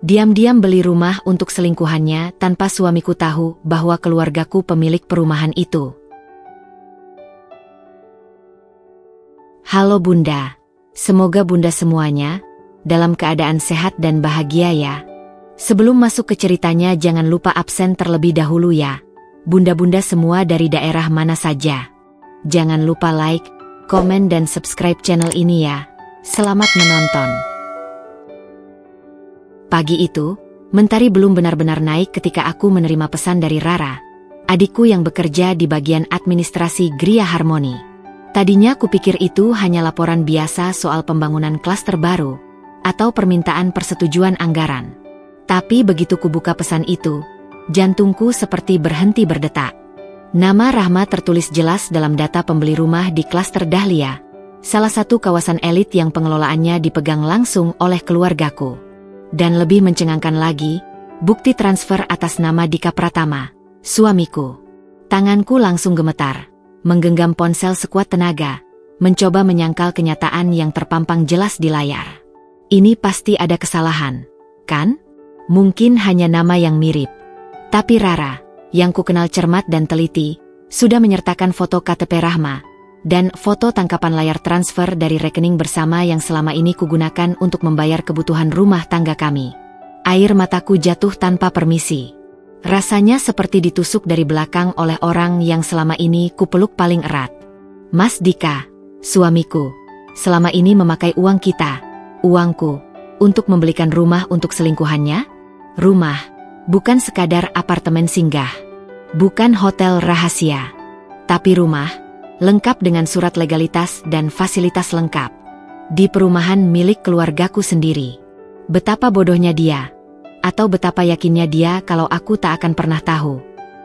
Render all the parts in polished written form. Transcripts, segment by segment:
Diam-diam beli rumah untuk selingkuhannya tanpa suamiku tahu bahwa keluargaku pemilik perumahan itu. Halo Bunda, semoga Bunda semuanya dalam keadaan sehat dan bahagia ya. Sebelum masuk ke ceritanya jangan lupa absen terlebih dahulu ya. Bunda-bunda semua dari daerah mana saja. Jangan lupa like, komen dan subscribe channel ini ya. Selamat menonton. Pagi itu, mentari belum benar-benar naik ketika aku menerima pesan dari Rara, adikku yang bekerja di bagian administrasi Gria Harmoni. Tadinya kupikir itu hanya laporan biasa soal pembangunan klaster baru, atau permintaan persetujuan anggaran. Tapi begitu kubuka pesan itu, jantungku seperti berhenti berdetak. Nama Rahma tertulis jelas dalam data pembeli rumah di klaster Dahlia, salah satu kawasan elit yang pengelolaannya dipegang langsung oleh keluargaku. Dan lebih mencengangkan lagi, bukti transfer atas nama Dika Pratama, suamiku. Tanganku langsung gemetar, menggenggam ponsel sekuat tenaga, mencoba menyangkal kenyataan yang terpampang jelas di layar. Ini pasti ada kesalahan, kan? Mungkin hanya nama yang mirip. Tapi Rara, yang ku kenal cermat dan teliti, sudah menyertakan foto KTP Rahma, dan foto tangkapan layar transfer dari rekening bersama yang selama ini kugunakan untuk membayar kebutuhan rumah tangga kami. Air mataku jatuh tanpa permisi. Rasanya seperti ditusuk dari belakang oleh orang yang selama ini kupeluk paling erat. Mas Dika, suamiku, selama ini memakai uang kita, uangku, untuk membelikan rumah untuk selingkuhannya? Rumah, bukan sekadar apartemen singgah, bukan hotel rahasia, tapi rumah, lengkap dengan surat legalitas dan fasilitas lengkap. Di perumahan milik keluargaku sendiri. Betapa bodohnya dia. Atau betapa yakinnya dia kalau aku tak akan pernah tahu.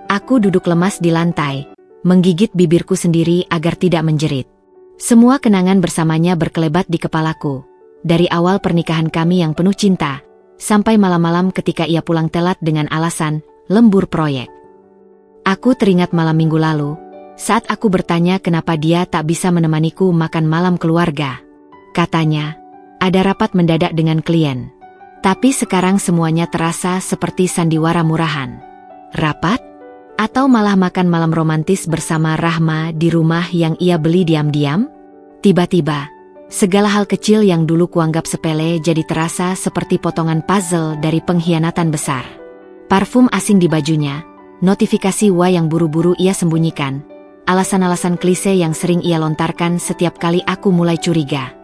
Aku duduk lemas di lantai, menggigit bibirku sendiri agar tidak menjerit. Semua kenangan bersamanya berkelebat di kepalaku. Dari awal pernikahan kami yang penuh cinta, sampai malam-malam ketika ia pulang telat dengan alasan lembur proyek. Aku teringat malam minggu lalu, saat aku bertanya kenapa dia tak bisa menemaniku makan malam keluarga. Katanya, ada rapat mendadak dengan klien. Tapi sekarang semuanya terasa seperti sandiwara murahan. Rapat? Atau malah makan malam romantis bersama Rahma di rumah yang ia beli diam-diam? Tiba-tiba, segala hal kecil yang dulu kuanggap sepele jadi terasa seperti potongan puzzle dari pengkhianatan besar. Parfum asing di bajunya, notifikasi WA yang buru-buru ia sembunyikan, alasan-alasan klise yang sering ia lontarkan setiap kali aku mulai curiga.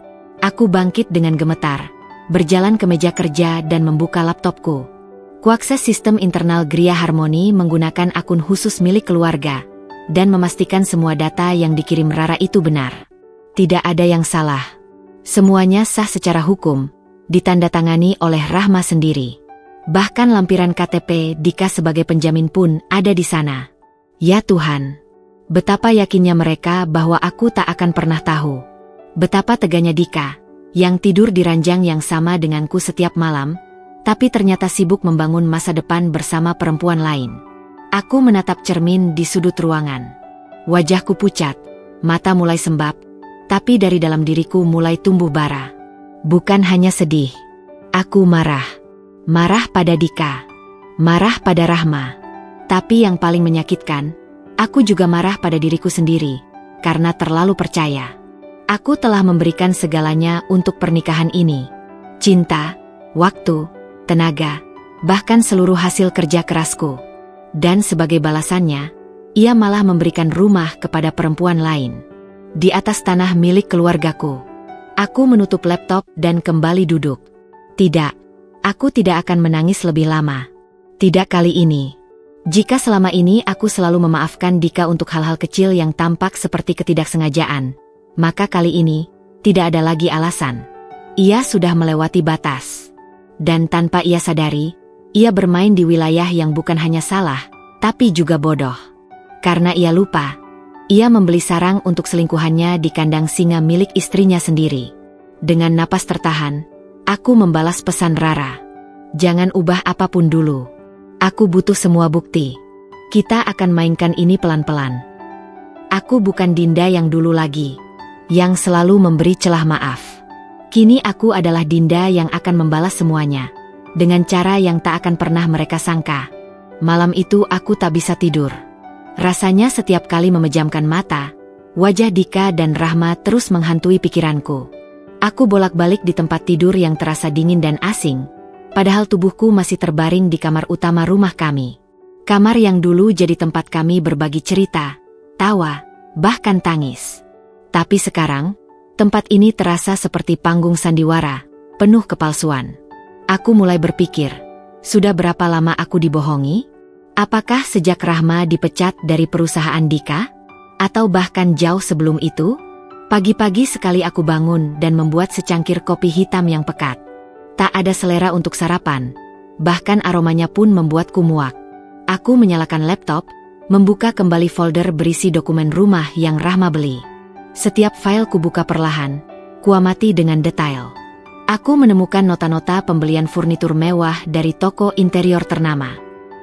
Aku bangkit dengan gemetar, berjalan ke meja kerja dan membuka laptopku. Kuakses sistem internal Gria Harmoni menggunakan akun khusus milik keluarga, dan memastikan semua data yang dikirim Rara itu benar. Tidak ada yang salah. Semuanya sah secara hukum, ditandatangani oleh Rahma sendiri. Bahkan lampiran KTP Dika sebagai penjamin pun ada di sana. Ya Tuhan, betapa yakinnya mereka bahwa aku tak akan pernah tahu. Betapa teganya Dika, yang tidur di ranjang yang sama denganku setiap malam, tapi ternyata sibuk membangun masa depan bersama perempuan lain. Aku menatap cermin di sudut ruangan. Wajahku pucat, mata mulai sembab, tapi dari dalam diriku mulai tumbuh bara. Bukan hanya sedih. Aku marah. Marah pada Dika. Marah pada Rahma. Tapi yang paling menyakitkan, aku juga marah pada diriku sendiri, karena terlalu percaya. Aku telah memberikan segalanya untuk pernikahan ini. Cinta, waktu, tenaga, bahkan seluruh hasil kerja kerasku. Dan sebagai balasannya, ia malah memberikan rumah kepada perempuan lain. Di atas tanah milik keluargaku. Aku menutup laptop dan kembali duduk. Tidak, aku tidak akan menangis lebih lama. Tidak kali ini. Jika selama ini aku selalu memaafkan Dika untuk hal-hal kecil yang tampak seperti ketidaksengajaan, maka kali ini, tidak ada lagi alasan. Ia sudah melewati batas. Dan tanpa ia sadari, ia bermain di wilayah yang bukan hanya salah, tapi juga bodoh. Karena ia lupa, ia membeli sarang untuk selingkuhannya di kandang singa milik istrinya sendiri. Dengan napas tertahan, aku membalas pesan Rara. Jangan ubah apapun dulu. Aku butuh semua bukti. Kita akan mainkan ini pelan-pelan. Aku bukan Dinda yang dulu lagi, yang selalu memberi celah maaf. Kini aku adalah Dinda yang akan membalas semuanya. dengan cara yang tak akan pernah mereka sangka. Malam itu aku tak bisa tidur. Rasanya setiap kali memejamkan mata, wajah Dika dan Rahma terus menghantui pikiranku. Aku bolak-balik di tempat tidur yang terasa dingin dan asing, padahal tubuhku masih terbaring di kamar utama rumah kami. Kamar yang dulu jadi tempat kami berbagi cerita, tawa, bahkan tangis. Tapi sekarang, tempat ini terasa seperti panggung sandiwara, penuh kepalsuan. Aku mulai berpikir, sudah berapa lama aku dibohongi? Apakah sejak Rahma dipecat dari perusahaan Dika? Atau bahkan jauh sebelum itu? Pagi-pagi sekali aku bangun dan membuat secangkir kopi hitam yang pekat. Tak ada selera untuk sarapan, bahkan aromanya pun membuatku muak. Aku menyalakan laptop, membuka kembali folder berisi dokumen rumah yang Rahma beli. Setiap file kubuka perlahan, kuamati dengan detail. Aku menemukan nota-nota pembelian furnitur mewah dari toko interior ternama.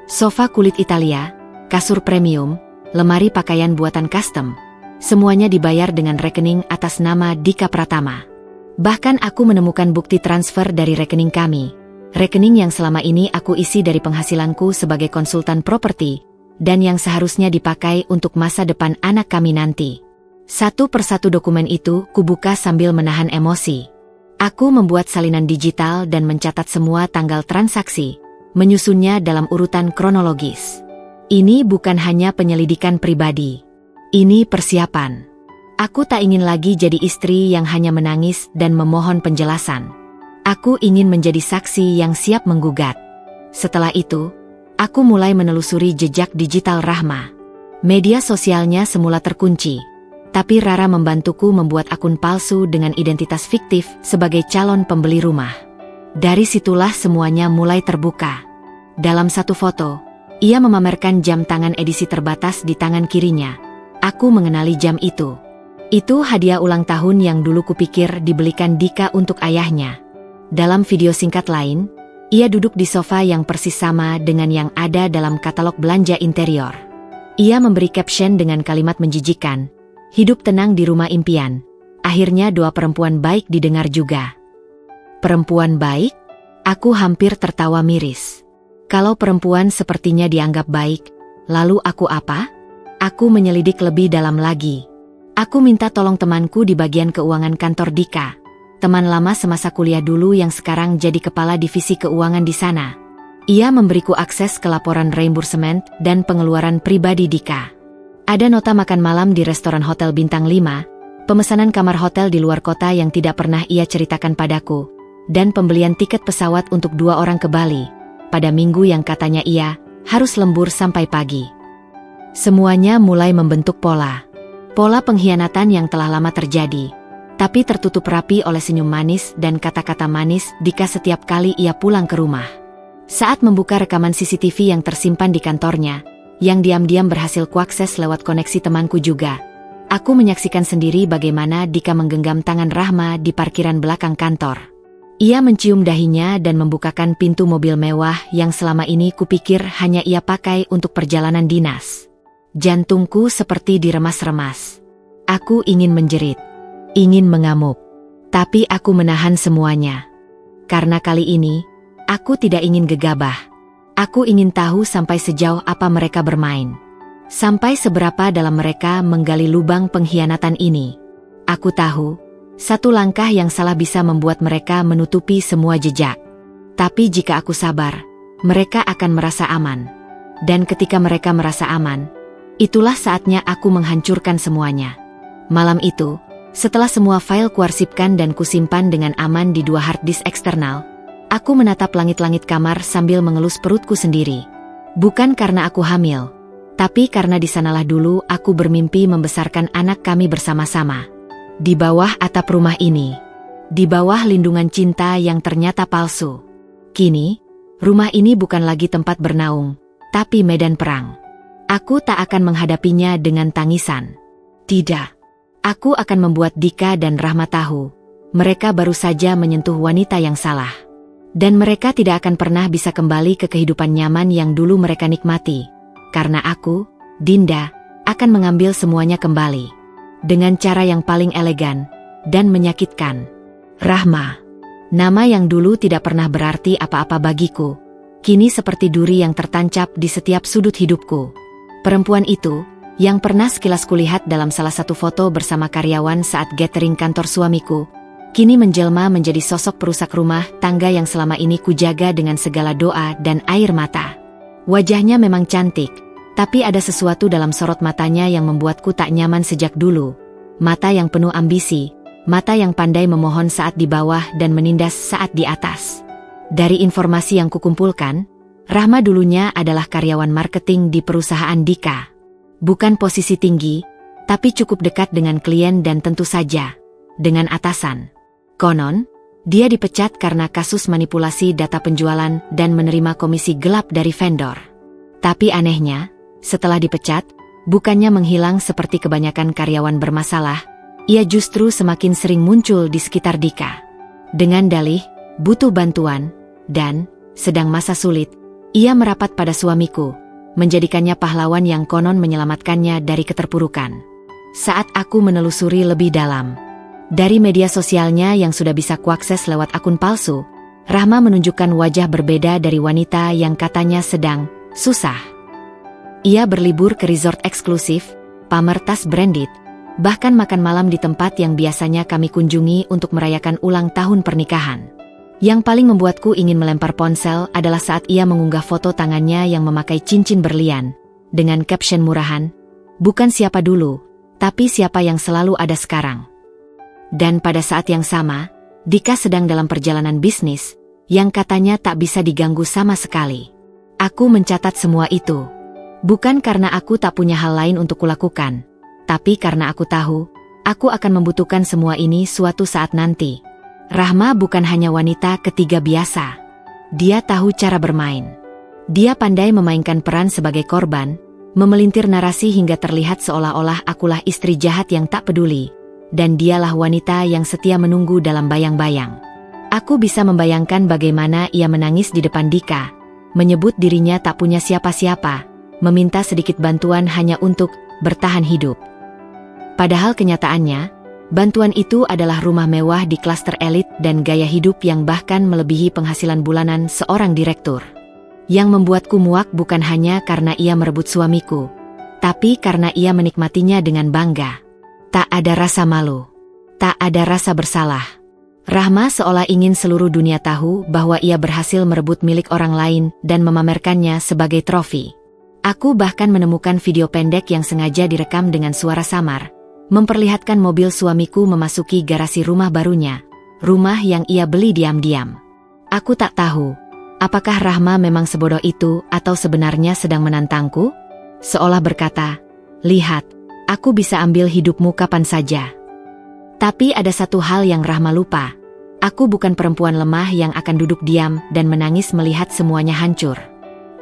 Sofa kulit Italia, kasur premium, lemari pakaian buatan custom. Semuanya dibayar dengan rekening atas nama Dika Pratama. Bahkan aku menemukan bukti transfer dari rekening kami. Rekening yang selama ini aku isi dari penghasilanku sebagai konsultan properti, dan yang seharusnya dipakai untuk masa depan anak kami nanti. Satu persatu dokumen itu kubuka sambil menahan emosi. Aku membuat salinan digital dan mencatat semua tanggal transaksi, menyusunnya dalam urutan kronologis. Ini bukan hanya penyelidikan pribadi. Ini persiapan. Aku tak ingin lagi jadi istri yang hanya menangis dan memohon penjelasan. Aku ingin menjadi saksi yang siap menggugat. Setelah itu, aku mulai menelusuri jejak digital Rahma. Media sosialnya semula terkunci. Tapi Rara membantuku membuat akun palsu dengan identitas fiktif sebagai calon pembeli rumah. Dari situlah semuanya mulai terbuka. Dalam satu foto, ia memamerkan jam tangan edisi terbatas di tangan kirinya. Aku mengenali jam itu. Itu hadiah ulang tahun yang dulu kupikir dibelikan Dika untuk ayahnya. Dalam video singkat lain, ia duduk di sofa yang persis sama dengan yang ada dalam katalog belanja interior. Ia memberi caption dengan kalimat menjijikan. Hidup tenang di rumah impian. Akhirnya doa perempuan baik didengar juga. Perempuan baik? Aku hampir tertawa miris. Kalau perempuan sepertinya dianggap baik, lalu aku apa? Aku menyelidik lebih dalam lagi. Aku minta tolong temanku di bagian keuangan kantor Dika. Teman lama semasa kuliah dulu yang sekarang jadi kepala divisi keuangan di sana. Ia memberiku akses ke laporan reimbursement dan pengeluaran pribadi Dika. Ada nota makan malam di restoran hotel bintang 5, pemesanan kamar hotel di luar kota yang tidak pernah ia ceritakan padaku, dan pembelian tiket pesawat untuk 2 orang ke Bali, pada minggu yang katanya ia harus lembur sampai pagi. Semuanya mulai membentuk pola. Pola pengkhianatan yang telah lama terjadi, tapi tertutup rapi oleh senyum manis dan kata-kata manis Dika setiap kali ia pulang ke rumah. Saat membuka rekaman CCTV yang tersimpan di kantornya, yang diam-diam berhasil kuakses lewat koneksi temanku juga. Aku menyaksikan sendiri bagaimana Dika menggenggam tangan Rahma di parkiran belakang kantor. Ia mencium dahinya dan membukakan pintu mobil mewah yang selama ini kupikir hanya ia pakai untuk perjalanan dinas. Jantungku seperti diremas-remas. Aku ingin menjerit, ingin mengamuk. Tapi aku menahan semuanya. Karena kali ini, aku tidak ingin gegabah. Aku ingin tahu sampai sejauh apa mereka bermain. Sampai seberapa dalam mereka menggali lubang pengkhianatan ini. Aku tahu, satu langkah yang salah bisa membuat mereka menutupi semua jejak. Tapi jika aku sabar, mereka akan merasa aman. Dan ketika mereka merasa aman, itulah saatnya aku menghancurkan semuanya. Malam itu, setelah semua file kuarsipkan dan kusimpan dengan aman di 2 hard disk eksternal, aku menatap langit-langit kamar sambil mengelus perutku sendiri. Bukan karena aku hamil, tapi karena di sanalah dulu aku bermimpi membesarkan anak kami bersama-sama. Di bawah atap rumah ini, di bawah lindungan cinta yang ternyata palsu. Kini, rumah ini bukan lagi tempat bernaung, tapi medan perang. Aku tak akan menghadapinya dengan tangisan. Tidak. Aku akan membuat Dika dan Rahma tahu, mereka baru saja menyentuh wanita yang salah. Dan mereka tidak akan pernah bisa kembali ke kehidupan nyaman yang dulu mereka nikmati. Karena aku, Dinda, akan mengambil semuanya kembali. Dengan cara yang paling elegan dan menyakitkan. Rahma. Nama yang dulu tidak pernah berarti apa-apa bagiku, kini seperti duri yang tertancap di setiap sudut hidupku. Perempuan itu, yang pernah sekilas kulihat dalam salah satu foto bersama karyawan saat gathering kantor suamiku, kini menjelma menjadi sosok perusak rumah tangga yang selama ini kujaga dengan segala doa dan air mata. Wajahnya memang cantik, tapi ada sesuatu dalam sorot matanya yang membuatku tak nyaman sejak dulu. Mata yang penuh ambisi, mata yang pandai memohon saat di bawah dan menindas saat di atas. Dari informasi yang kukumpulkan, Rahma dulunya adalah karyawan marketing di perusahaan Dika. Bukan posisi tinggi, tapi cukup dekat dengan klien dan tentu saja dengan atasan. Konon, dia dipecat karena kasus manipulasi data penjualan dan menerima komisi gelap dari vendor. Tapi anehnya, setelah dipecat, bukannya menghilang seperti kebanyakan karyawan bermasalah, ia justru semakin sering muncul di sekitar Dika. Dengan dalih, butuh bantuan, dan, sedang masa sulit, ia merapat pada suamiku, menjadikannya pahlawan yang konon menyelamatkannya dari keterpurukan. Saat aku menelusuri lebih dalam, dari media sosialnya yang sudah bisa kuakses lewat akun palsu, Rahma menunjukkan wajah berbeda dari wanita yang katanya sedang susah. Ia berlibur ke resort eksklusif, pamer tas branded, bahkan makan malam di tempat yang biasanya kami kunjungi untuk merayakan ulang tahun pernikahan. Yang paling membuatku ingin melempar ponsel adalah saat ia mengunggah foto tangannya yang memakai cincin berlian, dengan caption murahan, "Bukan siapa dulu, tapi siapa yang selalu ada sekarang." Dan pada saat yang sama, Dika sedang dalam perjalanan bisnis, yang katanya tak bisa diganggu sama sekali. Aku mencatat semua itu. Bukan karena aku tak punya hal lain untuk kulakukan, tapi karena aku tahu, aku akan membutuhkan semua ini suatu saat nanti. Rahma bukan hanya wanita ketiga biasa. Dia tahu cara bermain. Dia pandai memainkan peran sebagai korban, memelintir narasi hingga terlihat seolah-olah akulah istri jahat yang tak peduli, dan dialah wanita yang setia menunggu dalam bayang-bayang. Aku bisa membayangkan bagaimana ia menangis di depan Dika, menyebut dirinya tak punya siapa-siapa, meminta sedikit bantuan hanya untuk bertahan hidup. Padahal kenyataannya, bantuan itu adalah rumah mewah di klaster elit dan gaya hidup yang bahkan melebihi penghasilan bulanan seorang direktur. Yang membuatku muak bukan hanya karena ia merebut suamiku, tapi karena ia menikmatinya dengan bangga. Tak ada rasa malu, tak ada rasa bersalah. Rahma seolah ingin seluruh dunia tahu bahwa ia berhasil merebut milik orang lain dan memamerkannya sebagai trofi. Aku bahkan menemukan video pendek yang sengaja direkam dengan suara samar, memperlihatkan mobil suamiku memasuki garasi rumah barunya, rumah yang ia beli diam-diam. Aku tak tahu, apakah Rahma memang sebodoh itu atau sebenarnya sedang menantangku? Seolah berkata, "Lihat, aku bisa ambil hidupmu kapan saja." Tapi ada satu hal yang Rahma lupa. Aku bukan perempuan lemah yang akan duduk diam dan menangis melihat semuanya hancur.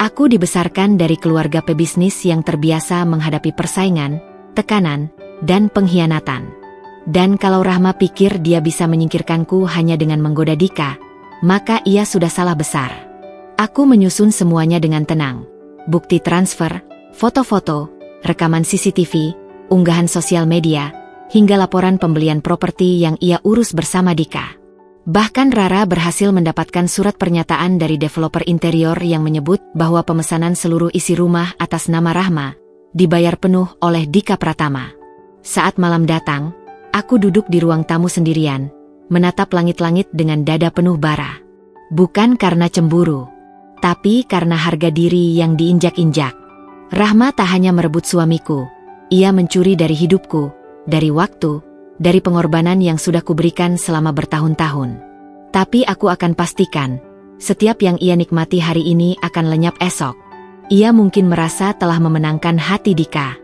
Aku dibesarkan dari keluarga pebisnis yang terbiasa menghadapi persaingan, tekanan, dan pengkhianatan. Dan kalau Rahma pikir dia bisa menyingkirkanku hanya dengan menggoda Dika, maka ia sudah salah besar. Aku menyusun semuanya dengan tenang. Bukti transfer, foto-foto, rekaman CCTV, unggahan sosial media, hingga laporan pembelian properti yang ia urus bersama Dika. Bahkan Rara berhasil mendapatkan surat pernyataan dari developer interior yang menyebut bahwa pemesanan seluruh isi rumah atas nama Rahma dibayar penuh oleh Dika Pratama. Saat malam datang, aku duduk di ruang tamu sendirian, menatap langit-langit dengan dada penuh bara. Bukan karena cemburu, tapi karena harga diri yang diinjak-injak. Rahma tak hanya merebut suamiku, ia mencuri dari hidupku, dari waktu, dari pengorbanan yang sudah kuberikan selama bertahun-tahun. Tapi aku akan pastikan, setiap yang ia nikmati hari ini akan lenyap esok. Ia mungkin merasa telah memenangkan hati Dika,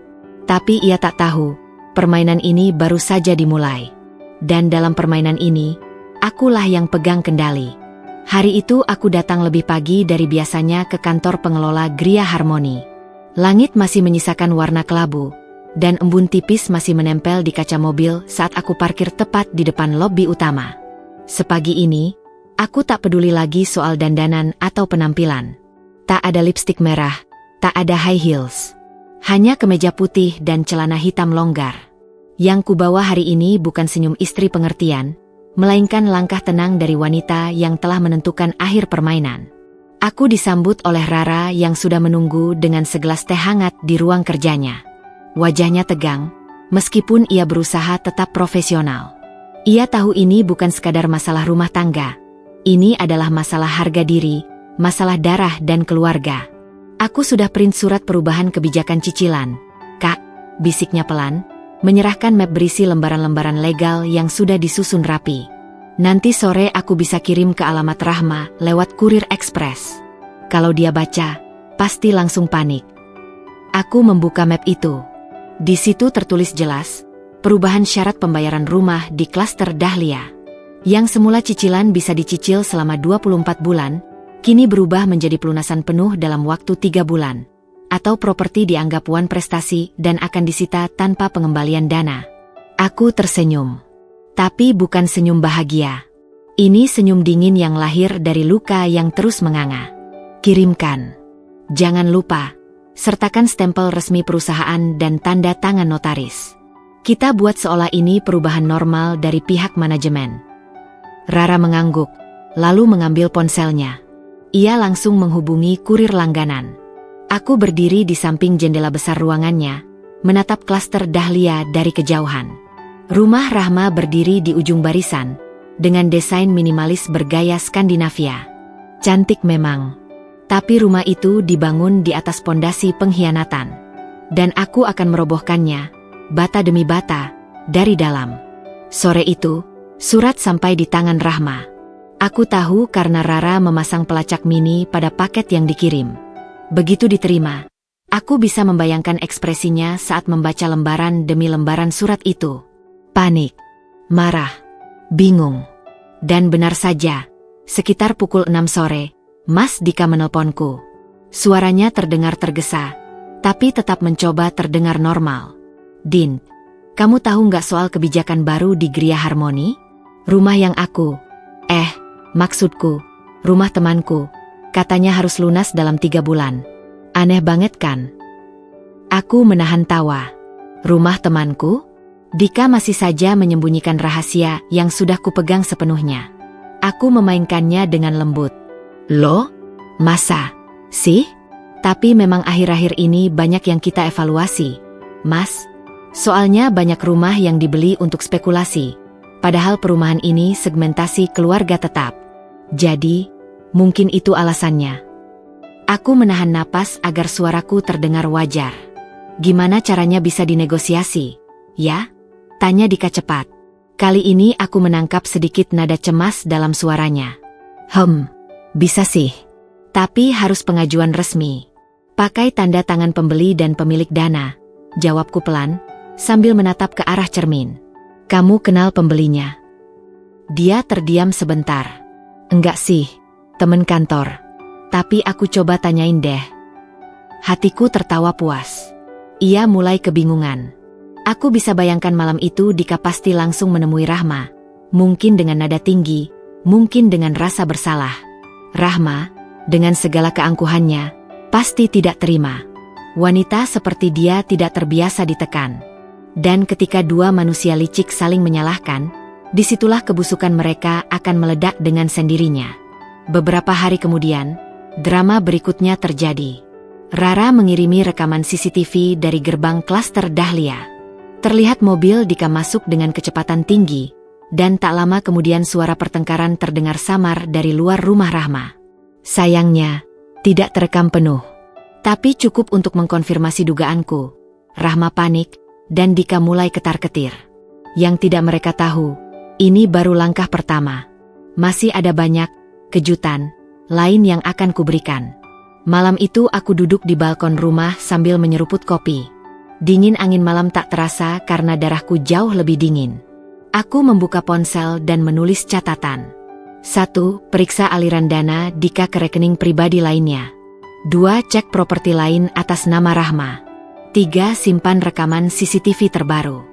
tapi ia tak tahu, permainan ini baru saja dimulai. Dan dalam permainan ini, akulah yang pegang kendali. Hari itu aku datang lebih pagi dari biasanya ke kantor pengelola Gria Harmoni. Langit masih menyisakan warna kelabu, dan embun tipis masih menempel di kaca mobil saat aku parkir tepat di depan lobi utama. Sepagi ini, aku tak peduli lagi soal dandanan atau penampilan. Tak ada lipstik merah, tak ada high heels. Hanya kemeja putih dan celana hitam longgar. Yang kubawa hari ini bukan senyum istri pengertian, melainkan langkah tenang dari wanita yang telah menentukan akhir permainan. Aku disambut oleh Rara yang sudah menunggu dengan segelas teh hangat di ruang kerjanya. Wajahnya tegang, meskipun ia berusaha tetap profesional. Ia tahu ini bukan sekadar masalah rumah tangga. Ini adalah masalah harga diri, masalah darah dan keluarga. Aku sudah print surat perubahan kebijakan cicilan. Kak, bisiknya pelan, menyerahkan map berisi lembaran-lembaran legal yang sudah disusun rapi. Nanti sore aku bisa kirim ke alamat Rahma lewat kurir ekspres. Kalau dia baca, pasti langsung panik. Aku membuka map itu. Di situ tertulis jelas, perubahan syarat pembayaran rumah di klaster Dahlia. Yang semula cicilan bisa dicicil selama 24 bulan, kini berubah menjadi pelunasan penuh dalam waktu 3 bulan. Atau properti dianggap wan prestasi dan akan disita tanpa pengembalian dana. Aku tersenyum. Tapi bukan senyum bahagia. Ini senyum dingin yang lahir dari luka yang terus menganga. Kirimkan. Jangan lupa, sertakan stempel resmi perusahaan dan tanda tangan notaris. Kita buat seolah ini perubahan normal dari pihak manajemen. Rara mengangguk, lalu mengambil ponselnya. Ia langsung menghubungi kurir langganan. Aku berdiri di samping jendela besar ruangannya, menatap klaster Dahlia dari kejauhan. Rumah Rahma berdiri di ujung barisan, dengan desain minimalis bergaya Skandinavia. Cantik memang. Tapi rumah itu dibangun di atas pondasi pengkhianatan. Dan aku akan merobohkannya, bata demi bata, dari dalam. Sore itu, surat sampai di tangan Rahma. Aku tahu karena Rara memasang pelacak mini pada paket yang dikirim. Begitu diterima, aku bisa membayangkan ekspresinya saat membaca lembaran demi lembaran surat itu. Panik, marah, bingung. Dan benar saja, sekitar pukul 6 sore, Mas Dika menelponku. Suaranya terdengar tergesa, tapi tetap mencoba terdengar normal. Din, kamu tahu nggak soal kebijakan baru di Gria Harmoni? Rumah yang maksudku, rumah temanku, katanya harus lunas dalam 3 bulan. Aneh banget kan? Aku menahan tawa. Rumah temanku? Dika masih saja menyembunyikan rahasia yang sudah kupegang sepenuhnya. Aku memainkannya dengan lembut. Loh? Masa? Sih? Tapi memang akhir-akhir ini banyak yang kita evaluasi, Mas. Soalnya banyak rumah yang dibeli untuk spekulasi. Padahal perumahan ini segmentasi keluarga tetap. Jadi, mungkin itu alasannya. Aku menahan napas agar suaraku terdengar wajar. Gimana caranya bisa dinegosiasi? Ya? Tanya Dika cepat. Kali ini aku menangkap sedikit nada cemas dalam suaranya. Bisa sih. Tapi harus pengajuan resmi. Pakai tanda tangan pembeli dan pemilik dana. Jawabku pelan, sambil menatap ke arah cermin. Kamu kenal pembelinya? Dia terdiam sebentar. Enggak sih, temen kantor. Tapi aku coba tanyain deh. Hatiku tertawa puas. Ia mulai kebingungan. Aku bisa bayangkan malam itu Dika pasti langsung menemui Rahma. Mungkin dengan nada tinggi, mungkin dengan rasa bersalah. Rahma, dengan segala keangkuhannya, pasti tidak terima. Wanita seperti dia tidak terbiasa ditekan. Dan ketika dua manusia licik saling menyalahkan, disitulah kebusukan mereka akan meledak dengan sendirinya. Beberapa hari kemudian, drama berikutnya terjadi. Rara mengirimi rekaman CCTV dari gerbang klaster Dahlia. Terlihat mobil Dika masuk dengan kecepatan tinggi, dan tak lama kemudian suara pertengkaran terdengar samar dari luar rumah Rahma. Sayangnya, tidak terekam penuh. Tapi cukup untuk mengkonfirmasi dugaanku. Rahma panik, dan Dika mulai ketar-ketir. Yang tidak mereka tahu, ini baru langkah pertama. Masih ada banyak kejutan lain yang akan kuberikan. Malam itu aku duduk di balkon rumah sambil menyeruput kopi. Dingin angin malam tak terasa karena darahku jauh lebih dingin. Aku membuka ponsel dan menulis catatan. 1. Periksa aliran dana Dika ke rekening pribadi lainnya. 2. Cek properti lain atas nama Rahma. 3. Simpan rekaman CCTV terbaru.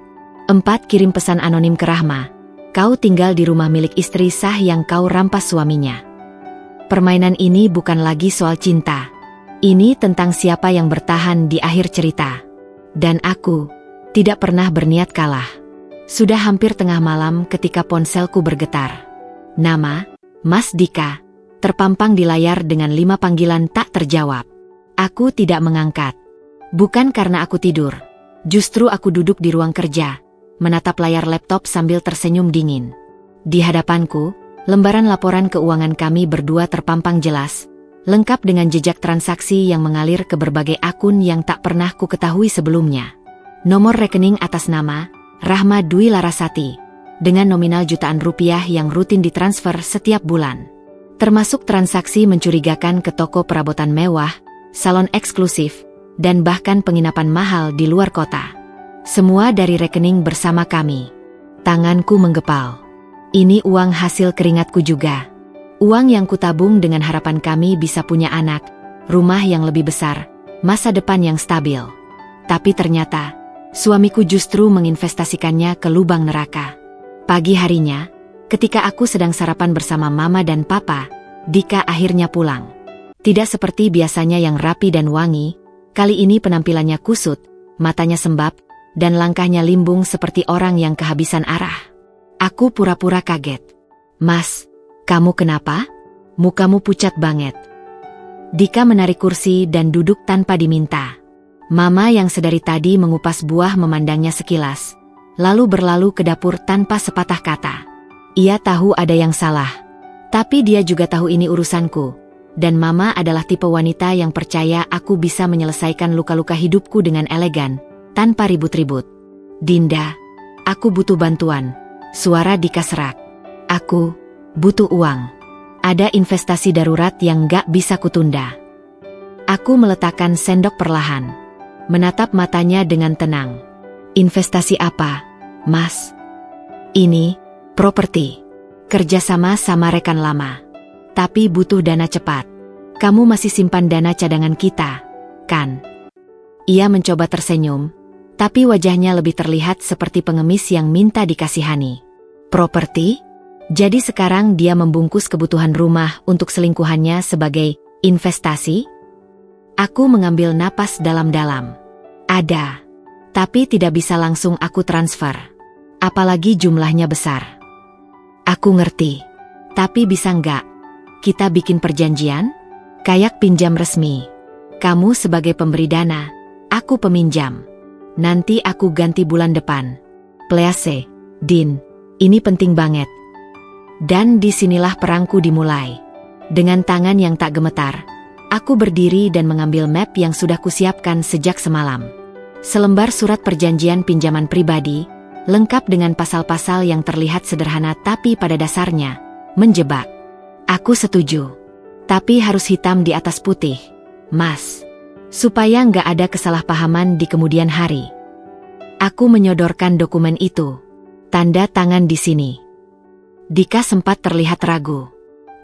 4. Kirim pesan anonim ke Rahma. Kau tinggal di rumah milik istri sah yang kau rampas suaminya. Permainan ini bukan lagi soal cinta. Ini tentang siapa yang bertahan di akhir cerita. Dan aku tidak pernah berniat kalah. Sudah hampir tengah malam ketika ponselku bergetar. Nama, Mas Dika, terpampang di layar dengan 5 panggilan tak terjawab. Aku tidak mengangkat. Bukan karena aku tidur. Justru aku duduk di ruang kerja, menatap layar laptop sambil tersenyum dingin. Di hadapanku, lembaran laporan keuangan kami berdua terpampang jelas, lengkap dengan jejak transaksi yang mengalir ke berbagai akun yang tak pernah ku ketahui sebelumnya. Nomor rekening atas nama Rahma Dwi Larasati, dengan nominal jutaan rupiah yang rutin ditransfer setiap bulan. Termasuk transaksi mencurigakan ke toko perabotan mewah, salon eksklusif, dan bahkan penginapan mahal di luar kota. Semua dari rekening bersama kami. Tanganku menggepal. Ini uang hasil keringatku juga. Uang yang kutabung dengan harapan kami bisa punya anak, rumah yang lebih besar, masa depan yang stabil. Tapi ternyata, suamiku justru menginvestasikannya ke lubang neraka. Pagi harinya, ketika aku sedang sarapan bersama mama dan papa, Dika akhirnya pulang. Tidak seperti biasanya yang rapi dan wangi, kali ini penampilannya kusut, matanya sembab, dan langkahnya limbung seperti orang yang kehabisan arah. Aku pura-pura kaget. Mas, kamu kenapa? Mukamu pucat banget. Dika menarik kursi dan duduk tanpa diminta. Mama yang sedari tadi mengupas buah memandangnya sekilas, lalu berlalu ke dapur tanpa sepatah kata. Ia tahu ada yang salah, tapi dia juga tahu ini urusanku, dan Mama adalah tipe wanita yang percaya aku bisa menyelesaikan luka-luka hidupku dengan elegan, tanpa ribut-ribut. Dinda, aku butuh bantuan. Suara Dika serak. Aku butuh uang. Ada investasi darurat yang gak bisa kutunda. Aku meletakkan sendok perlahan. Menatap matanya dengan tenang. Investasi apa, Mas? Ini, properti. Kerjasama sama rekan lama. Tapi butuh dana cepat. Kamu masih simpan dana cadangan kita, kan? Ia mencoba tersenyum, tapi wajahnya lebih terlihat seperti pengemis yang minta dikasihani. Properti? Jadi sekarang dia membungkus kebutuhan rumah untuk selingkuhannya sebagai investasi? Aku mengambil napas dalam-dalam. Ada. Tapi tidak bisa langsung aku transfer. Apalagi jumlahnya besar. Aku ngerti. Tapi bisa nggak? Kita bikin perjanjian? Kayak pinjam resmi. Kamu sebagai pemberi dana, aku peminjam. Nanti aku ganti bulan depan. Please, Din. Ini penting banget. Dan disinilah perangku dimulai. Dengan tangan yang tak gemetar, aku berdiri dan mengambil map yang sudah kusiapkan sejak semalam. Selembar surat perjanjian pinjaman pribadi, lengkap dengan pasal-pasal yang terlihat sederhana tapi pada dasarnya menjebak. Aku setuju. Tapi harus hitam di atas putih, Mas. Supaya nggak ada kesalahpahaman di kemudian hari. Aku menyodorkan dokumen itu. Tanda tangan di sini. Dika sempat terlihat ragu.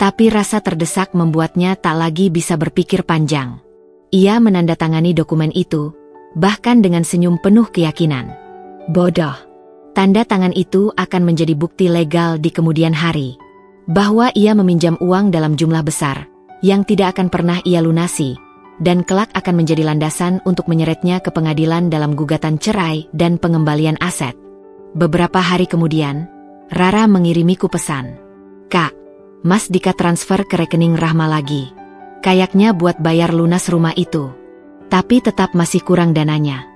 Tapi rasa terdesak membuatnya tak lagi bisa berpikir panjang. Ia menandatangani dokumen itu, bahkan dengan senyum penuh keyakinan. Bodoh. Tanda tangan itu akan menjadi bukti legal di kemudian hari. Bahwa ia meminjam uang dalam jumlah besar, yang tidak akan pernah ia lunasi, dan kelak akan menjadi landasan untuk menyeretnya ke pengadilan dalam gugatan cerai dan pengembalian aset. Beberapa hari kemudian, Rara mengirimiku pesan. Kak, Mas Dika transfer ke rekening Rahma lagi. Kayaknya buat bayar lunas rumah itu. Tapi tetap masih kurang dananya.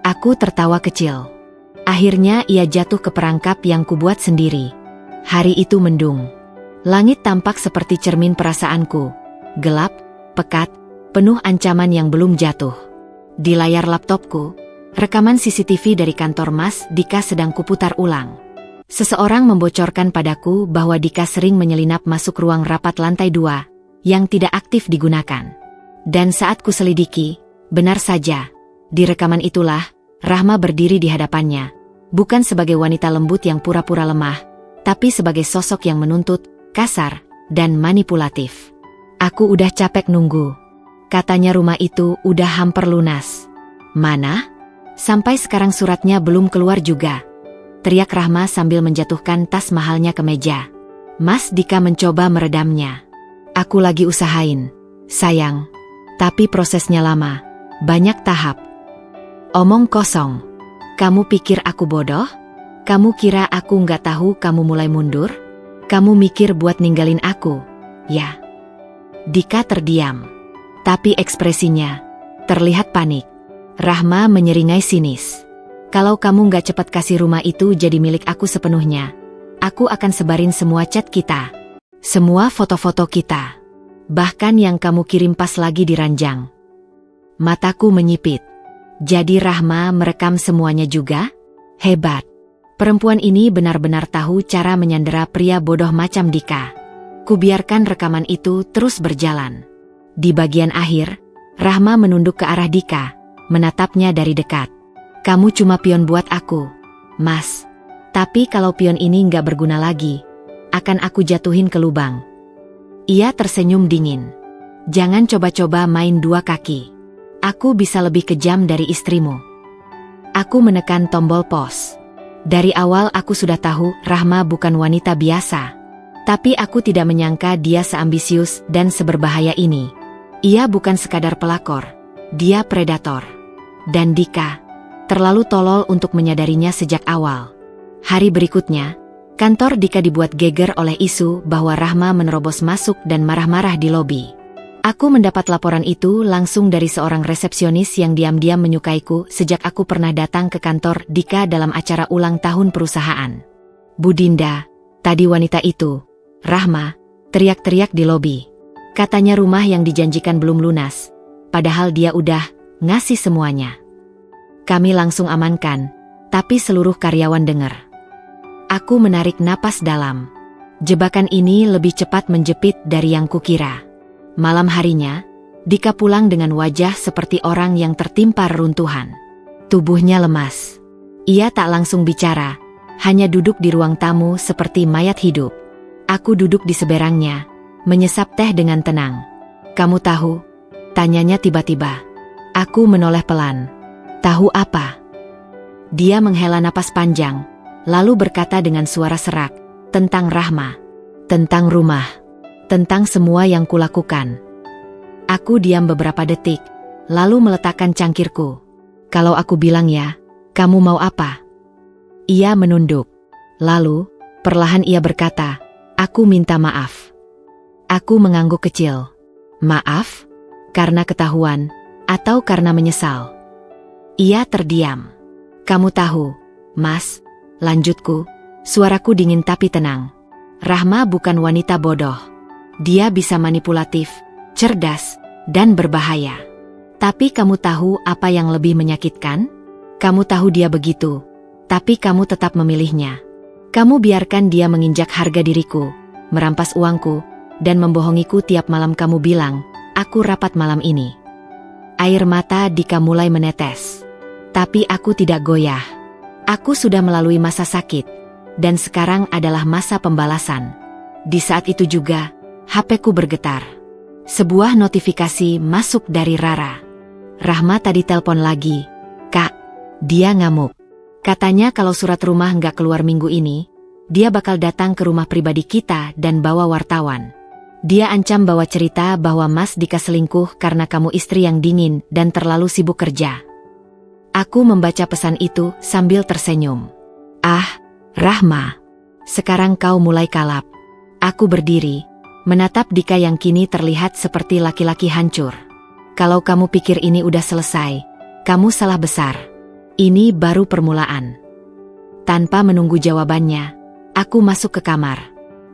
Aku tertawa kecil. Akhirnya ia jatuh ke perangkap yang kubuat sendiri. Hari itu mendung. Langit tampak seperti cermin perasaanku. Gelap, pekat, penuh ancaman yang belum jatuh. Di layar laptopku, rekaman CCTV dari kantor Mas Dika sedang kuputar ulang. Seseorang membocorkan padaku bahwa Dika sering menyelinap masuk ruang rapat lantai 2, yang tidak aktif digunakan. Dan saat kuselidiki, benar saja, di rekaman itulah, Rahma berdiri di hadapannya, bukan sebagai wanita lembut yang pura-pura lemah, tapi sebagai sosok yang menuntut, kasar, dan manipulatif. Aku udah capek nunggu. Katanya rumah itu udah hampir lunas. Mana? Sampai sekarang suratnya belum keluar juga. Teriak Rahma sambil menjatuhkan tas mahalnya ke meja. Mas Dika mencoba meredamnya. Aku lagi usahain, sayang. Tapi prosesnya lama, banyak tahap. Omong kosong. Kamu pikir aku bodoh? Kamu kira aku nggak tahu kamu mulai mundur? Kamu mikir buat ninggalin aku, ya? Dika terdiam. Tapi ekspresinya terlihat panik. Rahma menyeringai sinis. Kalau kamu nggak cepat kasih rumah itu jadi milik aku sepenuhnya, aku akan sebarin semua chat kita. Semua foto-foto kita. Bahkan yang kamu kirim pas lagi di ranjang. Mataku menyipit. Jadi Rahma merekam semuanya juga? Hebat. Perempuan ini benar-benar tahu cara menyandera pria bodoh macam Dika. Kubiarkan rekaman itu terus berjalan. Di bagian akhir, Rahma menunduk ke arah Dika, menatapnya dari dekat. Kamu cuma pion buat aku, Mas. Tapi kalau pion ini nggak berguna lagi, akan aku jatuhin ke lubang. Ia tersenyum dingin. Jangan coba-coba main dua kaki. Aku bisa lebih kejam dari istrimu. Aku menekan tombol pause. Dari awal aku sudah tahu Rahma bukan wanita biasa. Tapi aku tidak menyangka dia seambisius dan seberbahaya ini. Ia bukan sekadar pelakor, dia predator. Dan Dika terlalu tolol untuk menyadarinya sejak awal. Hari berikutnya, kantor Dika dibuat geger oleh isu bahwa Rahma menerobos masuk dan marah-marah di lobi. Aku mendapat laporan itu langsung dari seorang resepsionis yang diam-diam menyukaiku sejak aku pernah datang ke kantor Dika dalam acara ulang tahun perusahaan. Bu Dinda, tadi wanita itu, Rahma, teriak-teriak di lobi. Katanya rumah yang dijanjikan belum lunas, padahal dia udah ngasih semuanya. Kami langsung amankan, tapi seluruh karyawan dengar. Aku menarik napas dalam. Jebakan ini lebih cepat menjepit dari yang kukira. Malam harinya, Dika pulang dengan wajah seperti orang yang tertimpa reruntuhan. Tubuhnya lemas. Ia tak langsung bicara, hanya duduk di ruang tamu seperti mayat hidup. Aku duduk di seberangnya, menyesap teh dengan tenang. Kamu tahu? Tanyanya tiba-tiba. Aku menoleh pelan. Tahu apa? Dia menghela napas panjang, lalu berkata dengan suara serak, tentang Rahma, tentang rumah, tentang semua yang kulakukan. Aku diam beberapa detik, lalu meletakkan cangkirku. Kalau aku bilang ya, kamu mau apa? Ia menunduk. Lalu, perlahan ia berkata, aku minta maaf. Aku mengangguk kecil. Maaf? Karena ketahuan, atau karena menyesal? Ia terdiam. Kamu tahu, Mas, lanjutku, suaraku dingin tapi tenang. Rahma bukan wanita bodoh. Dia bisa manipulatif, cerdas, dan berbahaya. Tapi kamu tahu apa yang lebih menyakitkan? Kamu tahu dia begitu, tapi kamu tetap memilihnya. Kamu biarkan dia menginjak harga diriku, merampas uangku, dan membohongiku tiap malam kamu bilang, aku rapat malam ini. Air mata Dika mulai menetes. Tapi aku tidak goyah. Aku sudah melalui masa sakit, dan sekarang adalah masa pembalasan. Di saat itu juga, HP-ku bergetar. Sebuah notifikasi masuk dari Rara. Rahma tadi telepon lagi. Kak, dia ngamuk. Katanya kalau surat rumah nggak keluar minggu ini, dia bakal datang ke rumah pribadi kita dan bawa wartawan. Dia ancam bawa cerita bahwa Mas Dika selingkuh karena kamu istri yang dingin dan terlalu sibuk kerja. Aku membaca pesan itu sambil tersenyum. Ah, Rahma, sekarang kau mulai kalap. Aku berdiri, menatap Dika yang kini terlihat seperti laki-laki hancur. Kalau kamu pikir ini udah selesai, kamu salah besar. Ini baru permulaan. Tanpa menunggu jawabannya, aku masuk ke kamar.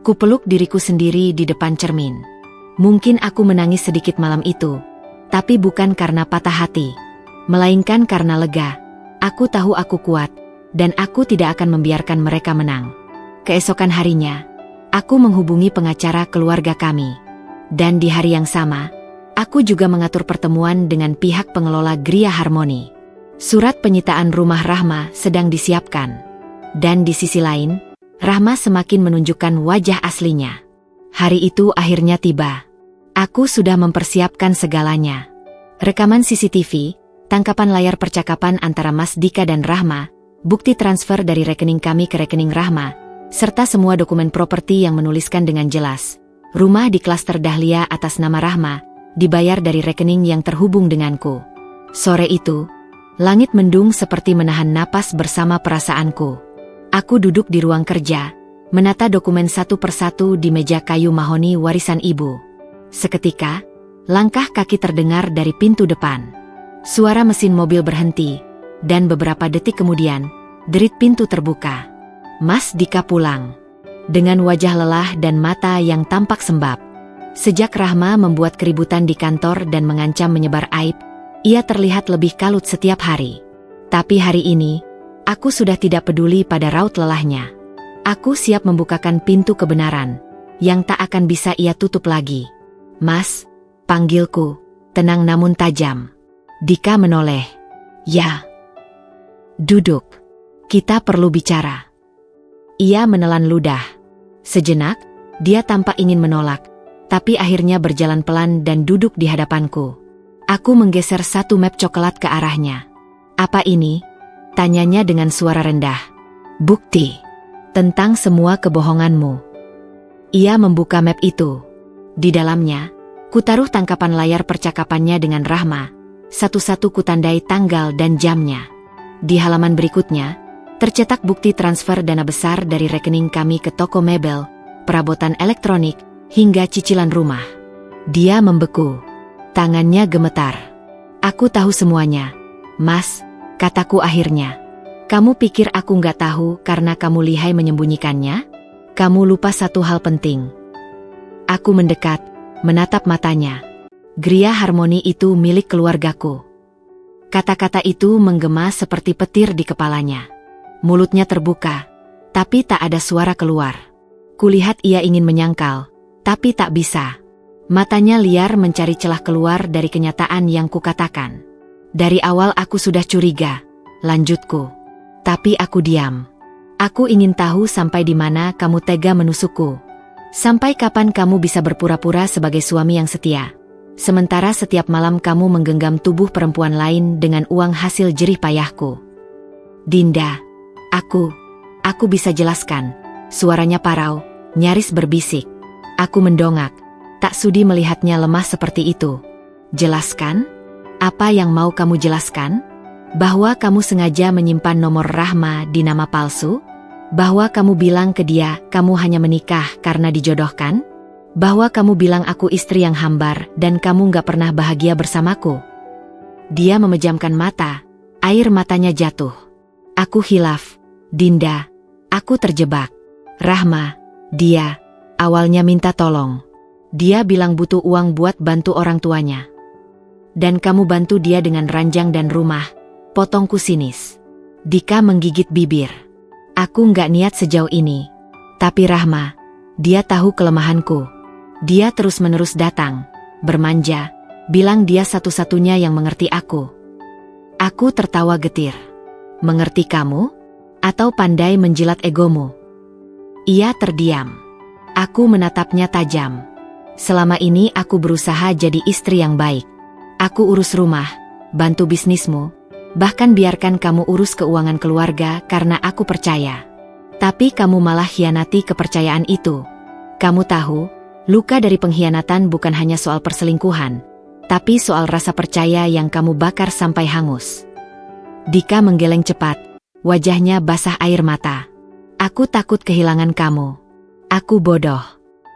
Kupeluk diriku sendiri di depan cermin. Mungkin aku menangis sedikit malam itu, tapi bukan karena patah hati, melainkan karena lega. Aku tahu aku kuat, dan aku tidak akan membiarkan mereka menang. Keesokan harinya, aku menghubungi pengacara keluarga kami. Dan di hari yang sama, aku juga mengatur pertemuan dengan pihak pengelola Gria Harmoni. Surat penyitaan rumah Rahma sedang disiapkan. Dan di sisi lain, Rahma semakin menunjukkan wajah aslinya. Hari itu akhirnya tiba. Aku sudah mempersiapkan segalanya. Rekaman CCTV, tangkapan layar percakapan antara Mas Dika dan Rahma, bukti transfer dari rekening kami ke rekening Rahma, serta semua dokumen properti yang menuliskan dengan jelas, rumah di klaster Dahlia atas nama Rahma, dibayar dari rekening yang terhubung denganku. Sore itu, langit mendung seperti menahan napas bersama perasaanku. Aku duduk di ruang kerja, menata dokumen satu persatu di meja kayu mahoni warisan ibu. Seketika, langkah kaki terdengar dari pintu depan. Suara mesin mobil berhenti, dan beberapa detik kemudian, derit pintu terbuka. Mas Dika pulang. Dengan wajah lelah dan mata yang tampak sembab. Sejak Rahma membuat keributan di kantor dan mengancam menyebar aib, ia terlihat lebih kalut setiap hari. Tapi hari ini, aku sudah tidak peduli pada raut lelahnya. Aku siap membukakan pintu kebenaran, yang tak akan bisa ia tutup lagi. Mas, panggilku, tenang namun tajam. Dika menoleh. Ya. Duduk. Kita perlu bicara. Ia menelan ludah. Sejenak, dia tampak ingin menolak, tapi akhirnya berjalan pelan dan duduk di hadapanku. Aku menggeser satu map coklat ke arahnya. Apa ini? Tanyanya dengan suara rendah. Bukti. Tentang semua kebohonganmu. Ia membuka map itu. Di dalamnya, kutaruh tangkapan layar percakapannya dengan Rahma. Satu-satu kutandai tanggal dan jamnya. Di halaman berikutnya, tercetak bukti transfer dana besar dari rekening kami ke toko mebel, perabotan elektronik, hingga cicilan rumah. Dia membeku. Tangannya gemetar. Aku tahu semuanya. Mas, kataku akhirnya. Kamu pikir aku nggak tahu karena kamu lihai menyembunyikannya? Kamu lupa satu hal penting. Aku mendekat, menatap matanya. Gria Harmoni itu milik keluargaku. Kata-kata itu menggema seperti petir di kepalanya. Mulutnya terbuka, tapi tak ada suara keluar. Kulihat ia ingin menyangkal, tapi tak bisa. Matanya liar mencari celah keluar dari kenyataan yang kukatakan. Dari awal aku sudah curiga, lanjutku. Tapi aku diam. Aku ingin tahu sampai di mana kamu tega menusukku. Sampai kapan kamu bisa berpura-pura sebagai suami yang setia. Sementara setiap malam kamu menggenggam tubuh perempuan lain dengan uang hasil jerih payahku. Dinda, aku bisa jelaskan. Suaranya parau, nyaris berbisik. Aku mendongak, tak sudi melihatnya lemah seperti itu. Jelaskan? Apa yang mau kamu jelaskan? Bahwa kamu sengaja menyimpan nomor Rahma di nama palsu? Bahwa kamu bilang ke dia kamu hanya menikah karena dijodohkan? Bahwa kamu bilang aku istri yang hambar dan kamu gak pernah bahagia bersamaku? Dia memejamkan mata, air matanya jatuh. Aku hilaf, Dinda, aku terjebak. Rahma, dia, awalnya minta tolong. Dia bilang butuh uang buat bantu orang tuanya. Dan kamu bantu dia dengan ranjang dan rumah. Potongku sinis. Dika menggigit bibir. Aku nggak niat sejauh ini. Tapi Rahma, dia tahu kelemahanku. Dia terus-menerus datang, bermanja, bilang dia satu-satunya yang mengerti aku. Aku tertawa getir. Mengerti kamu? Atau pandai menjilat egomu? Ia terdiam. Aku menatapnya tajam. Selama ini aku berusaha jadi istri yang baik. Aku urus rumah, bantu bisnismu. Bahkan biarkan kamu urus keuangan keluarga karena aku percaya. Tapi kamu malah hianati kepercayaan itu. Kamu tahu, luka dari pengkhianatan bukan hanya soal perselingkuhan, tapi soal rasa percaya yang kamu bakar sampai hangus. Dika menggeleng cepat, wajahnya basah air mata. Aku takut kehilangan kamu. Aku bodoh.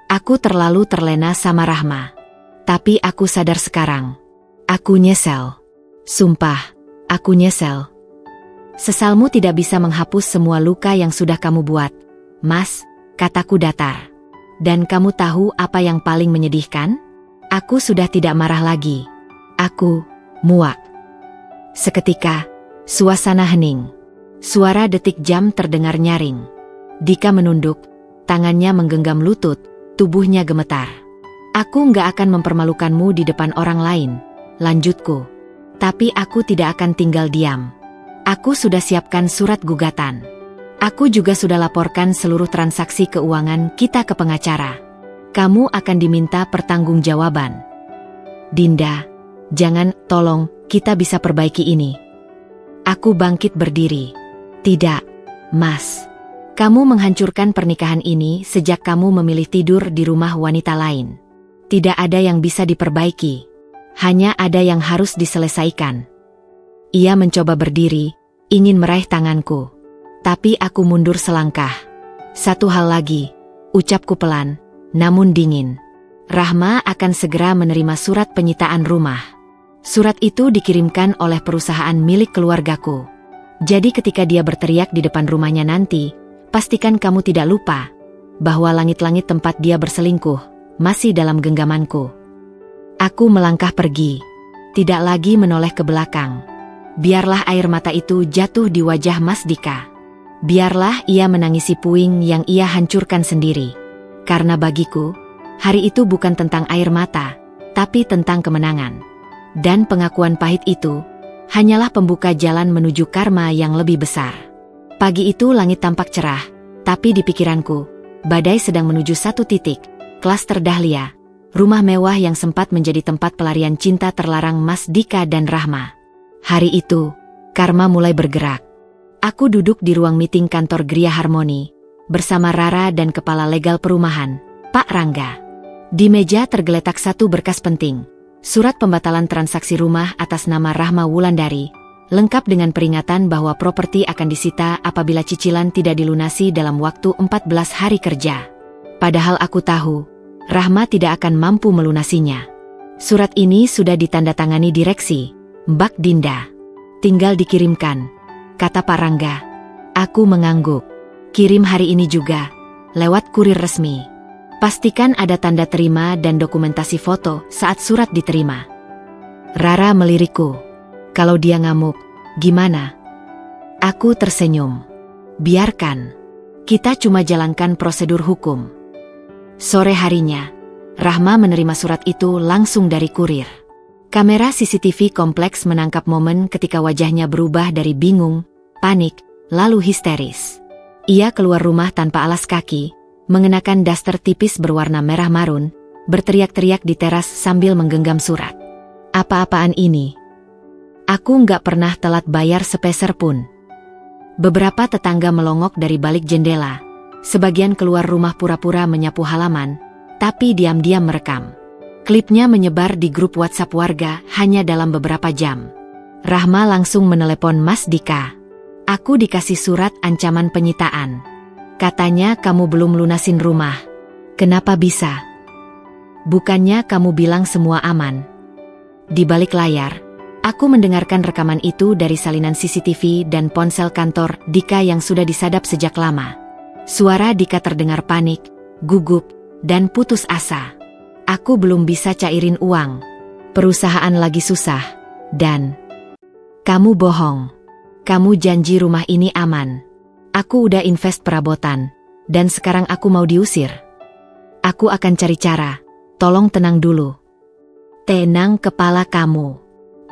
Aku terlalu terlena sama Rahma. Tapi aku sadar sekarang. Aku nyesel. Sumpah. Aku nyesel. Sesalmu tidak bisa menghapus semua luka yang sudah kamu buat. Mas, kataku datar. Dan kamu tahu apa yang paling menyedihkan? Aku sudah tidak marah lagi. Aku muak. Seketika, suasana hening. Suara detik jam terdengar nyaring. Dika menunduk, tangannya menggenggam lutut, tubuhnya gemetar. Aku nggak akan mempermalukanmu di depan orang lain, lanjutku. Tapi aku tidak akan tinggal diam. Aku sudah siapkan surat gugatan. Aku juga sudah laporkan seluruh transaksi keuangan kita ke pengacara. Kamu akan diminta pertanggungjawaban. Dinda, jangan, tolong, kita bisa perbaiki ini. Aku bangkit berdiri. Tidak, Mas. Kamu menghancurkan pernikahan ini sejak kamu memilih tidur di rumah wanita lain. Tidak ada yang bisa diperbaiki. Hanya ada yang harus diselesaikan. Ia mencoba berdiri, ingin meraih tanganku. Tapi aku mundur selangkah. Satu hal lagi, ucapku pelan, namun dingin. Rahma akan segera menerima surat penyitaan rumah. Surat itu dikirimkan oleh perusahaan milik keluargaku. Jadi ketika dia berteriak di depan rumahnya nanti, pastikan kamu tidak lupa bahwa langit-langit tempat dia berselingkuh masih dalam genggamanku. Aku melangkah pergi, tidak lagi menoleh ke belakang. Biarlah air mata itu jatuh di wajah Mas Dika. Biarlah ia menangisi puing yang ia hancurkan sendiri. Karena bagiku, hari itu bukan tentang air mata, tapi tentang kemenangan. Dan pengakuan pahit itu hanyalah pembuka jalan menuju karma yang lebih besar. Pagi itu langit tampak cerah, tapi di pikiranku, badai sedang menuju satu titik, klaster Dahlia, rumah mewah yang sempat menjadi tempat pelarian cinta terlarang Mas Dika dan Rahma. Hari itu, karma mulai bergerak. Aku duduk di ruang meeting kantor Gria Harmoni, bersama Rara dan kepala legal perumahan, Pak Rangga. Di meja tergeletak satu berkas penting, surat pembatalan transaksi rumah atas nama Rahma Wulandari, lengkap dengan peringatan bahwa properti akan disita apabila cicilan tidak dilunasi dalam waktu 14 hari kerja. Padahal aku tahu, Rahma tidak akan mampu melunasinya. Surat ini sudah ditandatangani direksi, Mbak Dinda. Tinggal dikirimkan, kata Pak Rangga. Aku mengangguk. Kirim hari ini juga, lewat kurir resmi. Pastikan ada tanda terima dan dokumentasi foto saat surat diterima. Rara melirikku. Kalau dia ngamuk, gimana? Aku tersenyum. Biarkan. Kita cuma jalankan prosedur hukum. Sore harinya, Rahma menerima surat itu langsung dari kurir. Kamera CCTV kompleks menangkap momen ketika wajahnya berubah dari bingung, panik, lalu histeris. Ia keluar rumah tanpa alas kaki, mengenakan daster tipis berwarna merah marun, berteriak-teriak di teras sambil menggenggam surat. Apa-apaan ini? Aku nggak pernah telat bayar sepeser pun. Beberapa tetangga melongok dari balik jendela. Sebagian keluar rumah pura-pura menyapu halaman, tapi diam-diam merekam. Klipnya menyebar di grup WhatsApp warga hanya dalam beberapa jam. Rahma langsung menelepon Mas Dika. Aku dikasih surat ancaman penyitaan. Katanya kamu belum lunasin rumah. Kenapa bisa? Bukannya kamu bilang semua aman? Di balik layar, aku mendengarkan rekaman itu dari salinan CCTV dan ponsel kantor Dika yang sudah disadap sejak lama. Suara Dika terdengar panik, gugup, dan putus asa. Aku belum bisa cairin uang. Perusahaan lagi susah. Dan kamu bohong. Kamu janji rumah ini aman. Aku udah invest perabotan. Dan sekarang aku mau diusir. Aku akan cari cara. Tolong tenang dulu. Tenang kepala kamu.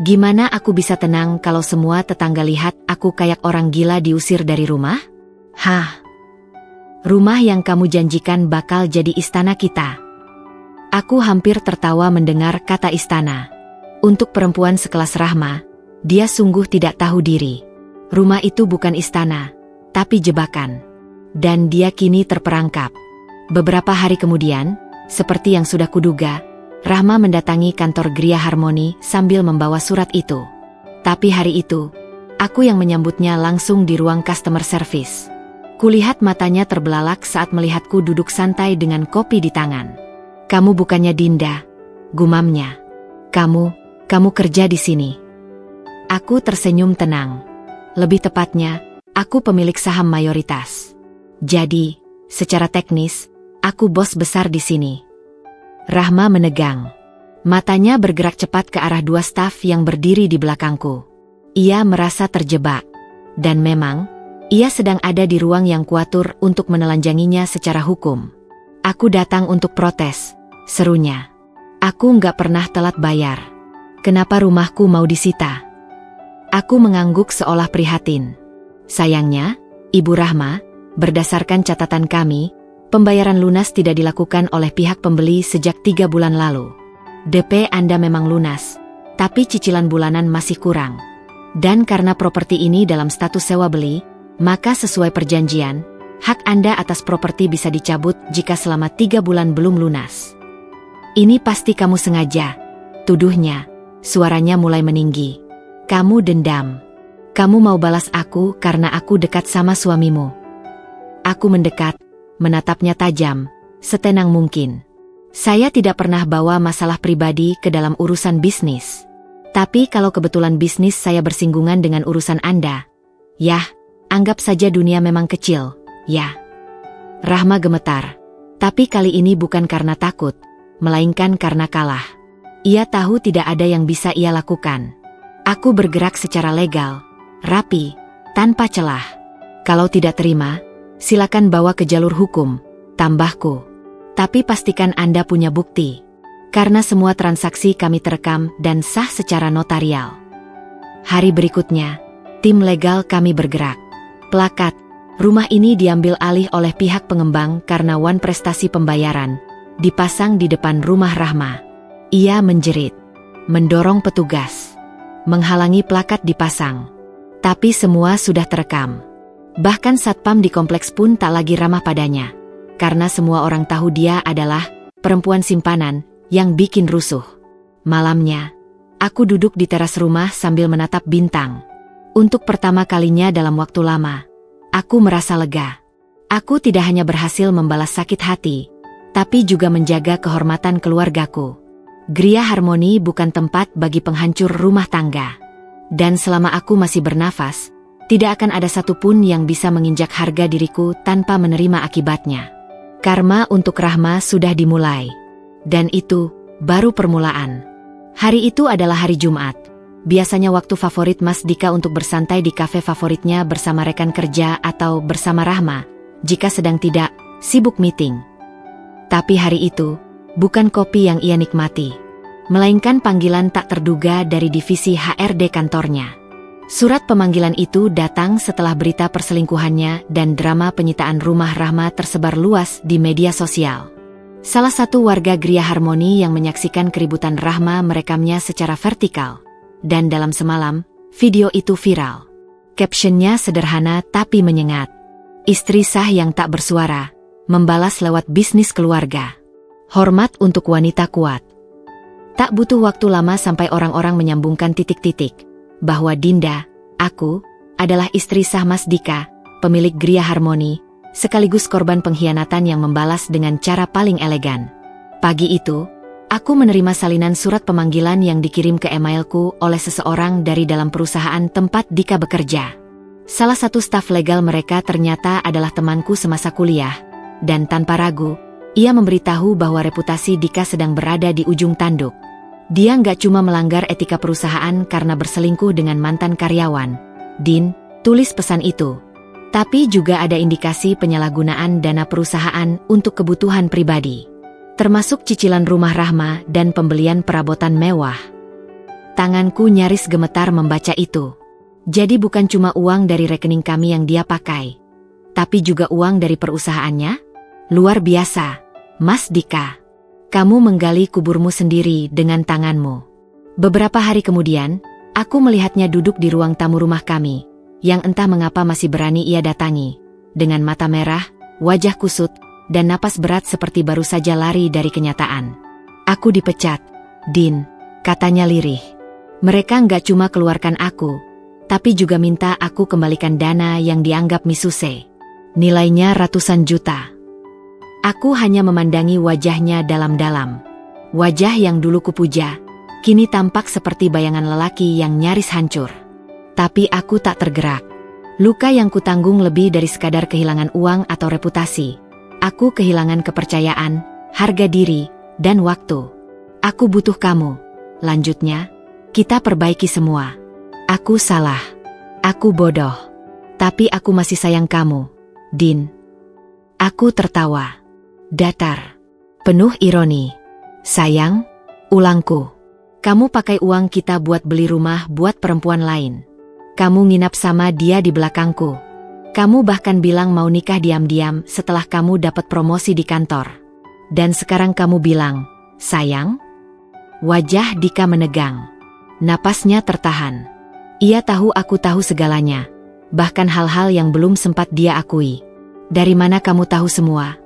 Gimana aku bisa tenang kalau semua tetangga lihat aku kayak orang gila diusir dari rumah? Hah? Rumah yang kamu janjikan bakal jadi istana kita. Aku hampir tertawa mendengar kata istana. Untuk perempuan sekelas Rahma, dia sungguh tidak tahu diri. Rumah itu bukan istana, tapi jebakan. Dan dia kini terperangkap. Beberapa hari kemudian, seperti yang sudah kuduga, Rahma mendatangi kantor Gria Harmoni sambil membawa surat itu. Tapi hari itu, aku yang menyambutnya langsung di ruang customer service. Kulihat matanya terbelalak saat melihatku duduk santai dengan kopi di tangan. Kamu bukannya Dinda, gumamnya. Kamu kerja di sini. Aku tersenyum tenang. Lebih tepatnya, aku pemilik saham mayoritas. Jadi, secara teknis, aku bos besar di sini. Rahma menegang. Matanya bergerak cepat ke arah dua staf yang berdiri di belakangku. Ia merasa terjebak. Dan memang, ia sedang ada di ruang yang kuatur untuk menelanjanginya secara hukum. Aku datang untuk protes, serunya. Aku nggak pernah telat bayar. Kenapa rumahku mau disita? Aku mengangguk seolah prihatin. Sayangnya, Ibu Rahma, berdasarkan catatan kami, pembayaran lunas tidak dilakukan oleh pihak pembeli sejak 3 bulan lalu. DP Anda memang lunas, tapi cicilan bulanan masih kurang. Dan karena properti ini dalam status sewa beli, maka sesuai perjanjian, hak Anda atas properti bisa dicabut jika selama 3 bulan belum lunas. Ini pasti kamu sengaja, tuduhnya. Suaranya mulai meninggi. Kamu dendam. Kamu mau balas aku karena aku dekat sama suamimu. Aku mendekat, menatapnya tajam, setenang mungkin. Saya tidak pernah bawa masalah pribadi ke dalam urusan bisnis. Tapi kalau kebetulan bisnis saya bersinggungan dengan urusan Anda, yah, anggap saja dunia memang kecil, ya. Rahma gemetar. Tapi kali ini bukan karena takut, melainkan karena kalah. Ia tahu tidak ada yang bisa ia lakukan. Aku bergerak secara legal, rapi, tanpa celah. Kalau tidak terima, silakan bawa ke jalur hukum, tambahku. Tapi pastikan Anda punya bukti. Karena semua transaksi kami terekam dan sah secara notarial. Hari berikutnya, tim legal kami bergerak. Plakat, rumah ini diambil alih oleh pihak pengembang karena wan prestasi pembayaran, dipasang di depan rumah Rahma. Ia menjerit, mendorong petugas, menghalangi plakat dipasang. Tapi semua sudah terekam. Bahkan satpam di kompleks pun tak lagi ramah padanya. Karena semua orang tahu dia adalah perempuan simpanan yang bikin rusuh. Malamnya, aku duduk di teras rumah sambil menatap bintang. Untuk pertama kalinya dalam waktu lama, aku merasa lega. Aku tidak hanya berhasil membalas sakit hati, tapi juga menjaga kehormatan keluargaku. Gria Harmoni bukan tempat bagi penghancur rumah tangga. Dan selama aku masih bernafas, tidak akan ada satupun yang bisa menginjak harga diriku tanpa menerima akibatnya. Karma untuk Rahma sudah dimulai. Dan itu baru permulaan. Hari itu adalah hari Jumat. Biasanya waktu favorit Mas Dika untuk bersantai di kafe favoritnya bersama rekan kerja atau bersama Rahma, jika sedang tidak sibuk meeting. Tapi hari itu, bukan kopi yang ia nikmati, melainkan panggilan tak terduga dari divisi HRD kantornya. Surat pemanggilan itu datang setelah berita perselingkuhannya dan drama penyitaan rumah Rahma tersebar luas di media sosial. Salah satu warga Gria Harmoni yang menyaksikan keributan Rahma merekamnya secara vertikal. Dan dalam semalam, video itu viral. Captionnya sederhana tapi menyengat. Istri sah yang tak bersuara, membalas lewat bisnis keluarga. Hormat untuk wanita kuat. Tak butuh waktu lama sampai orang-orang menyambungkan titik-titik. Bahwa Dinda, aku, adalah istri sah Mas Dika, pemilik Gria Harmoni, sekaligus korban pengkhianatan yang membalas dengan cara paling elegan. Pagi itu, aku menerima salinan surat pemanggilan yang dikirim ke emailku oleh seseorang dari dalam perusahaan tempat Dika bekerja. Salah satu staf legal mereka ternyata adalah temanku semasa kuliah, dan tanpa ragu, ia memberitahu bahwa reputasi Dika sedang berada di ujung tanduk. Dia nggak cuma melanggar etika perusahaan karena berselingkuh dengan mantan karyawan. Din, tulis pesan itu. Tapi juga ada indikasi penyalahgunaan dana perusahaan untuk kebutuhan pribadi. Termasuk cicilan rumah Rahma dan pembelian perabotan mewah. Tanganku nyaris gemetar membaca itu. Jadi bukan cuma uang dari rekening kami yang dia pakai. Tapi juga uang dari perusahaannya? Luar biasa, Mas Dika. Kamu menggali kuburmu sendiri dengan tanganmu. Beberapa hari kemudian, aku melihatnya duduk di ruang tamu rumah kami, yang entah mengapa masih berani ia datangi. Dengan mata merah, wajah kusut, dan napas berat seperti baru saja lari dari kenyataan. Aku dipecat, Din, katanya lirih. Mereka nggak cuma keluarkan aku, tapi juga minta aku kembalikan dana yang dianggap misuse. Nilainya ratusan juta. Aku hanya memandangi wajahnya dalam-dalam. Wajah yang dulu kupuja, kini tampak seperti bayangan lelaki yang nyaris hancur. Tapi aku tak tergerak. Luka yang kutanggung lebih dari sekadar kehilangan uang atau reputasi. Aku kehilangan kepercayaan, harga diri, dan waktu. Aku butuh kamu. Lanjutnya, kita perbaiki semua. Aku salah. Aku bodoh. Tapi aku masih sayang kamu, Din. Aku tertawa. Datar. Penuh ironi. Sayang, ulangku. Kamu pakai uang kita buat beli rumah buat perempuan lain. Kamu nginap sama dia di belakangku. Kamu bahkan bilang mau nikah diam-diam setelah kamu dapat promosi di kantor. Dan sekarang kamu bilang, sayang? Wajah Dika menegang. Napasnya tertahan. Ia tahu aku tahu segalanya. Bahkan hal-hal yang belum sempat dia akui. Dari mana kamu tahu semua?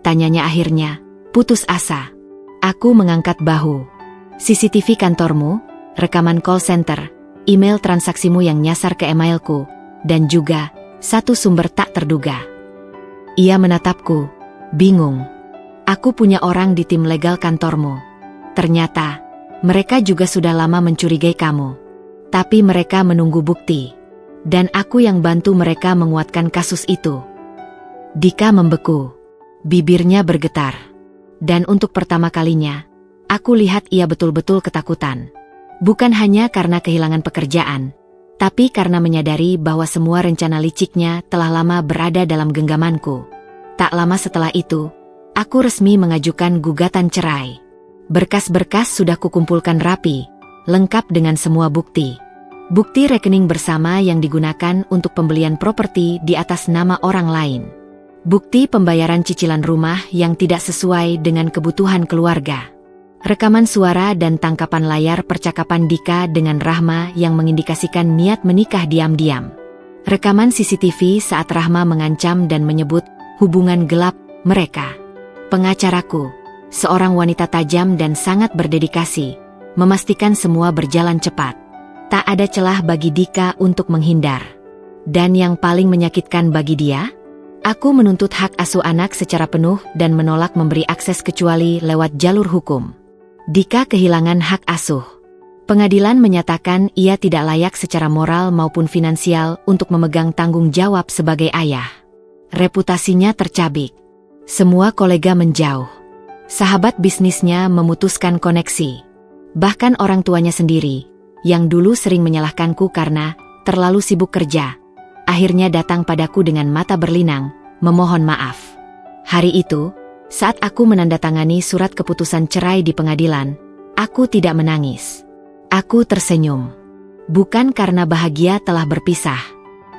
Tanyanya akhirnya, putus asa. Aku mengangkat bahu. CCTV kantormu, rekaman call center, email transaksimu yang nyasar ke emailku, dan juga satu sumber tak terduga. Ia menatapku, bingung. Aku punya orang di tim legal kantormu. Ternyata, mereka juga sudah lama mencurigai kamu. Tapi mereka menunggu bukti. Dan aku yang bantu mereka menguatkan kasus itu. Dika membeku. Bibirnya bergetar. Dan untuk pertama kalinya, aku lihat ia betul-betul ketakutan. Bukan hanya karena kehilangan pekerjaan, tapi karena menyadari bahwa semua rencana liciknya telah lama berada dalam genggamanku. Tak lama setelah itu, aku resmi mengajukan gugatan cerai. Berkas-berkas sudah kukumpulkan rapi, lengkap dengan semua bukti. Bukti rekening bersama yang digunakan untuk pembelian properti di atas nama orang lain. Bukti pembayaran cicilan rumah yang tidak sesuai dengan kebutuhan keluarga. Rekaman suara dan tangkapan layar percakapan Dika dengan Rahma yang mengindikasikan niat menikah diam-diam. Rekaman CCTV saat Rahma mengancam dan menyebut hubungan gelap mereka. Pengacaraku, seorang wanita tajam dan sangat berdedikasi, memastikan semua berjalan cepat. Tak ada celah bagi Dika untuk menghindar. Dan yang paling menyakitkan bagi dia, aku menuntut hak asuh anak secara penuh dan menolak memberi akses kecuali lewat jalur hukum. Dika kehilangan hak asuh. Pengadilan menyatakan ia tidak layak secara moral maupun finansial untuk memegang tanggung jawab sebagai ayah. Reputasinya tercabik. Semua kolega menjauh. Sahabat bisnisnya memutuskan koneksi. Bahkan orang tuanya sendiri, yang dulu sering menyalahkanku karena terlalu sibuk kerja, akhirnya datang padaku dengan mata berlinang, memohon maaf. Hari itu, saat aku menandatangani surat keputusan cerai di pengadilan, aku tidak menangis. Aku tersenyum. Bukan karena bahagia telah berpisah,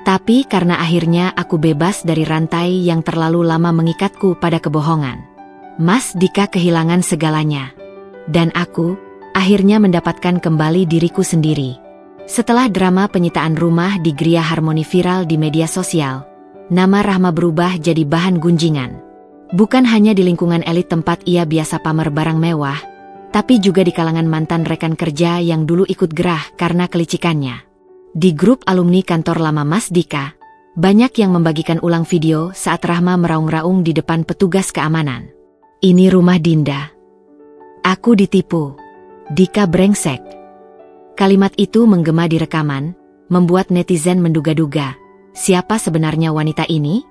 tapi karena akhirnya aku bebas dari rantai yang terlalu lama mengikatku pada kebohongan. Mas Dika kehilangan segalanya. Dan aku, akhirnya mendapatkan kembali diriku sendiri. Setelah drama penyitaan rumah di Gria Harmoni viral di media sosial, nama Rahma berubah jadi bahan gunjingan. Bukan hanya di lingkungan elit tempat ia biasa pamer barang mewah, tapi juga di kalangan mantan rekan kerja yang dulu ikut gerah karena kelicikannya. Di grup alumni kantor lama Mas Dika, banyak yang membagikan ulang video saat Rahma meraung-raung di depan petugas keamanan. Ini rumah Dinda. Aku ditipu. Dika brengsek. Kalimat itu menggema di rekaman, membuat netizen menduga-duga, siapa sebenarnya wanita ini?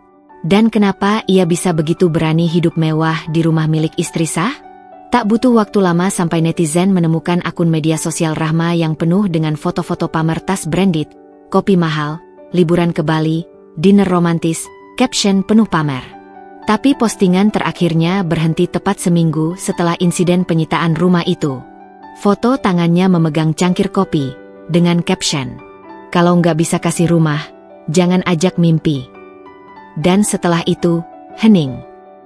Dan kenapa ia bisa begitu berani hidup mewah di rumah milik istri sah? Tak butuh waktu lama sampai netizen menemukan akun media sosial Rahma yang penuh dengan foto-foto pamer tas branded, kopi mahal, liburan ke Bali, dinner romantis, caption penuh pamer. Tapi postingan terakhirnya berhenti tepat seminggu setelah insiden penyitaan rumah itu. Foto tangannya memegang cangkir kopi, dengan caption, "Kalau nggak bisa kasih rumah, jangan ajak mimpi." Dan setelah itu, hening.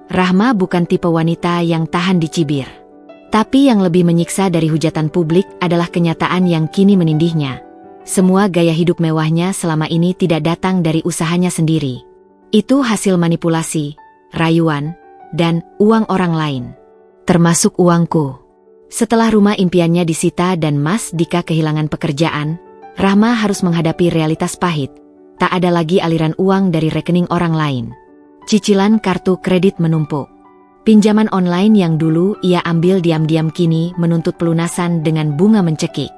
Rahma bukan tipe wanita yang tahan dicibir. Tapi yang lebih menyiksa dari hujatan publik adalah kenyataan yang kini menindihnya. Semua gaya hidup mewahnya selama ini tidak datang dari usahanya sendiri. Itu hasil manipulasi, rayuan, dan uang orang lain. Termasuk uangku. Setelah rumah impiannya disita dan Mas Dika kehilangan pekerjaan, Rahma harus menghadapi realitas pahit. Tak ada lagi aliran uang dari rekening orang lain. Cicilan kartu kredit menumpuk. Pinjaman online yang dulu ia ambil diam-diam kini menuntut pelunasan dengan bunga mencekik.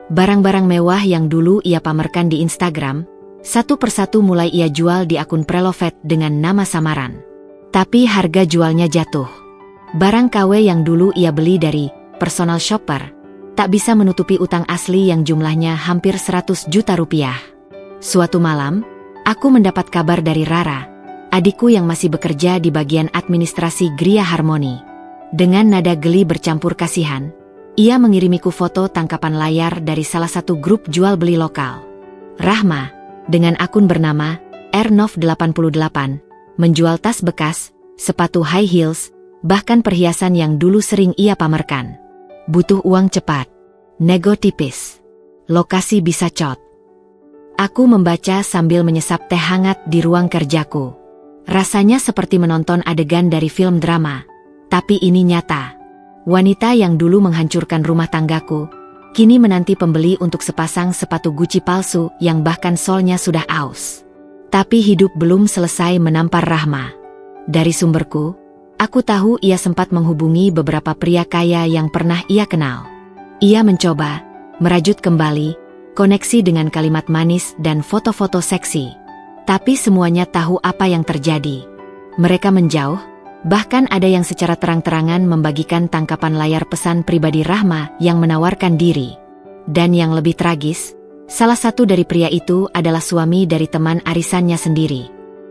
Barang-barang mewah yang dulu ia pamerkan di Instagram, satu persatu mulai ia jual di akun Preloved dengan nama samaran. Tapi harga jualnya jatuh. Barang KW yang dulu ia beli dari personal shopper, tak bisa menutupi utang asli yang jumlahnya hampir 100 juta rupiah. Suatu malam, aku mendapat kabar dari Rara, adikku yang masih bekerja di bagian administrasi Gria Harmoni. Dengan nada geli bercampur kasihan, ia mengirimiku foto tangkapan layar dari salah satu grup jual beli lokal. Rahma, dengan akun bernama Ernov88, menjual tas bekas, sepatu high heels, bahkan perhiasan yang dulu sering ia pamerkan. Butuh uang cepat, nego tipis, lokasi bisa cot. Aku membaca sambil menyesap teh hangat di ruang kerjaku. Rasanya seperti menonton adegan dari film drama. Tapi ini nyata. Wanita yang dulu menghancurkan rumah tanggaku, kini menanti pembeli untuk sepasang sepatu Gucci palsu yang bahkan solnya sudah aus. Tapi hidup belum selesai menampar Rahma. Dari sumberku, aku tahu ia sempat menghubungi beberapa pria kaya yang pernah ia kenal. Ia mencoba merajut kembali koneksi dengan kalimat manis dan foto-foto seksi. Tapi semuanya tahu apa yang terjadi. Mereka menjauh, bahkan ada yang secara terang-terangan membagikan tangkapan layar pesan pribadi Rahma yang menawarkan diri. Dan yang lebih tragis, salah satu dari pria itu adalah suami dari teman arisannya sendiri.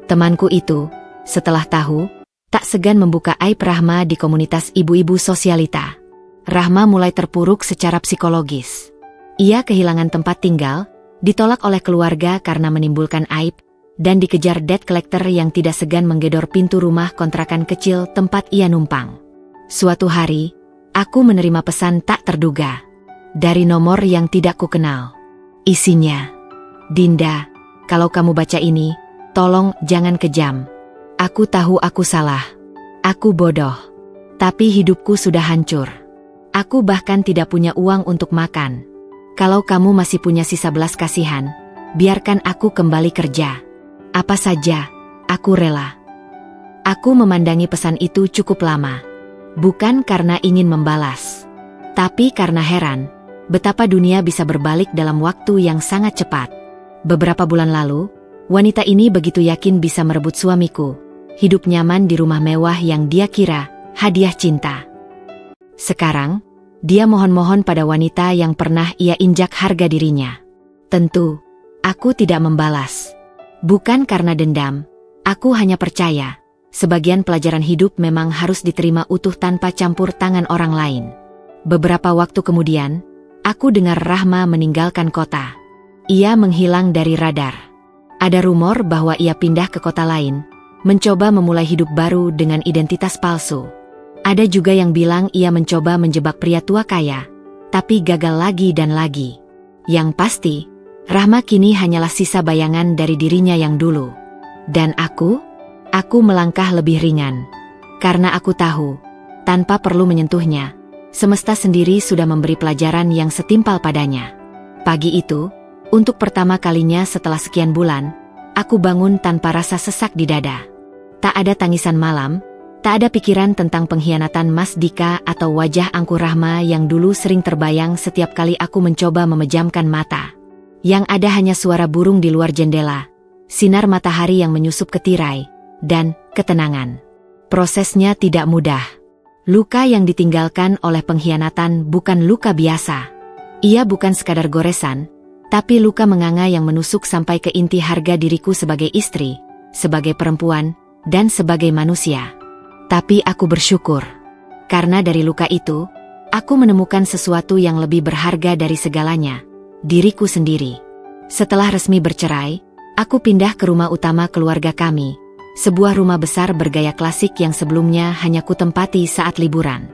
Temanku itu, setelah tahu, tak segan membuka aib Rahma di komunitas ibu-ibu sosialita. Rahma mulai terpuruk secara psikologis. Ia kehilangan tempat tinggal, ditolak oleh keluarga karena menimbulkan aib, dan dikejar debt collector yang tidak segan menggedor pintu rumah kontrakan kecil tempat ia numpang. Suatu hari, aku menerima pesan tak terduga. Dari nomor yang tidak kukenal. Isinya, "Dinda, kalau kamu baca ini, tolong jangan kejam. Aku tahu aku salah. Aku bodoh. Tapi hidupku sudah hancur. Aku bahkan tidak punya uang untuk makan. Kalau kamu masih punya sisa belas kasihan, biarkan aku kembali kerja. Apa saja, aku rela." Aku memandangi pesan itu cukup lama. Bukan karena ingin membalas, tapi karena heran betapa dunia bisa berbalik dalam waktu yang sangat cepat. Beberapa bulan lalu, wanita ini begitu yakin bisa merebut suamiku. Hidup nyaman di rumah mewah yang dia kira hadiah cinta. Sekarang, dia mohon-mohon pada wanita yang pernah ia injak harga dirinya. Tentu, aku tidak membalas. Bukan karena dendam, aku hanya percaya, sebagian pelajaran hidup memang harus diterima utuh tanpa campur tangan orang lain. Beberapa waktu kemudian, aku dengar Rahma meninggalkan kota. Ia menghilang dari radar. Ada rumor bahwa ia pindah ke kota lain, mencoba memulai hidup baru dengan identitas palsu. Ada juga yang bilang ia mencoba menjebak pria tua kaya, tapi gagal lagi dan lagi. Yang pasti, Rahma kini hanyalah sisa bayangan dari dirinya yang dulu. Dan aku melangkah lebih ringan. Karena aku tahu, tanpa perlu menyentuhnya, semesta sendiri sudah memberi pelajaran yang setimpal padanya. Pagi itu, untuk pertama kalinya setelah sekian bulan, aku bangun tanpa rasa sesak di dada. Tak ada tangisan malam, tak ada pikiran tentang pengkhianatan Mas Dika atau wajah angkuh Rahma yang dulu sering terbayang setiap kali aku mencoba memejamkan mata. Yang ada hanya suara burung di luar jendela, sinar matahari yang menyusup ke tirai, dan ketenangan. Prosesnya tidak mudah. Luka yang ditinggalkan oleh pengkhianatan bukan luka biasa. Ia bukan sekadar goresan, tapi luka menganga yang menusuk sampai ke inti harga diriku sebagai istri, sebagai perempuan, dan sebagai manusia. Tapi aku bersyukur. Karena dari luka itu, aku menemukan sesuatu yang lebih berharga dari segalanya, diriku sendiri. Setelah resmi bercerai, aku pindah ke rumah utama keluarga kami. Sebuah rumah besar bergaya klasik yang sebelumnya hanya kutempati saat liburan.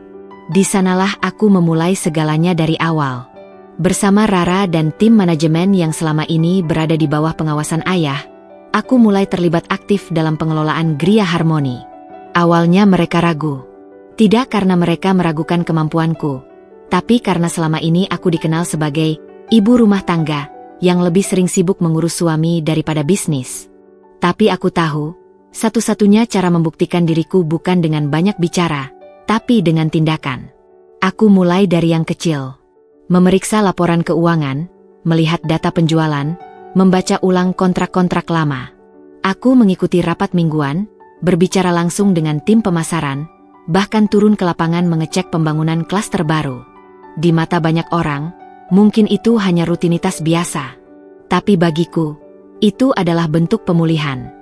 Di sanalah aku memulai segalanya dari awal. Bersama Rara dan tim manajemen yang selama ini berada di bawah pengawasan ayah, aku mulai terlibat aktif dalam pengelolaan Gria Harmoni. Awalnya mereka ragu. Tidak karena mereka meragukan kemampuanku, tapi karena selama ini aku dikenal sebagai ibu rumah tangga yang lebih sering sibuk mengurus suami daripada bisnis. Tapi aku tahu, satu-satunya cara membuktikan diriku bukan dengan banyak bicara, tapi dengan tindakan. Aku mulai dari yang kecil. Memeriksa laporan keuangan, melihat data penjualan, membaca ulang kontrak-kontrak lama. Aku mengikuti rapat mingguan, berbicara langsung dengan tim pemasaran, bahkan turun ke lapangan mengecek pembangunan klaster baru. Di mata banyak orang, mungkin itu hanya rutinitas biasa. Tapi bagiku, itu adalah bentuk pemulihan.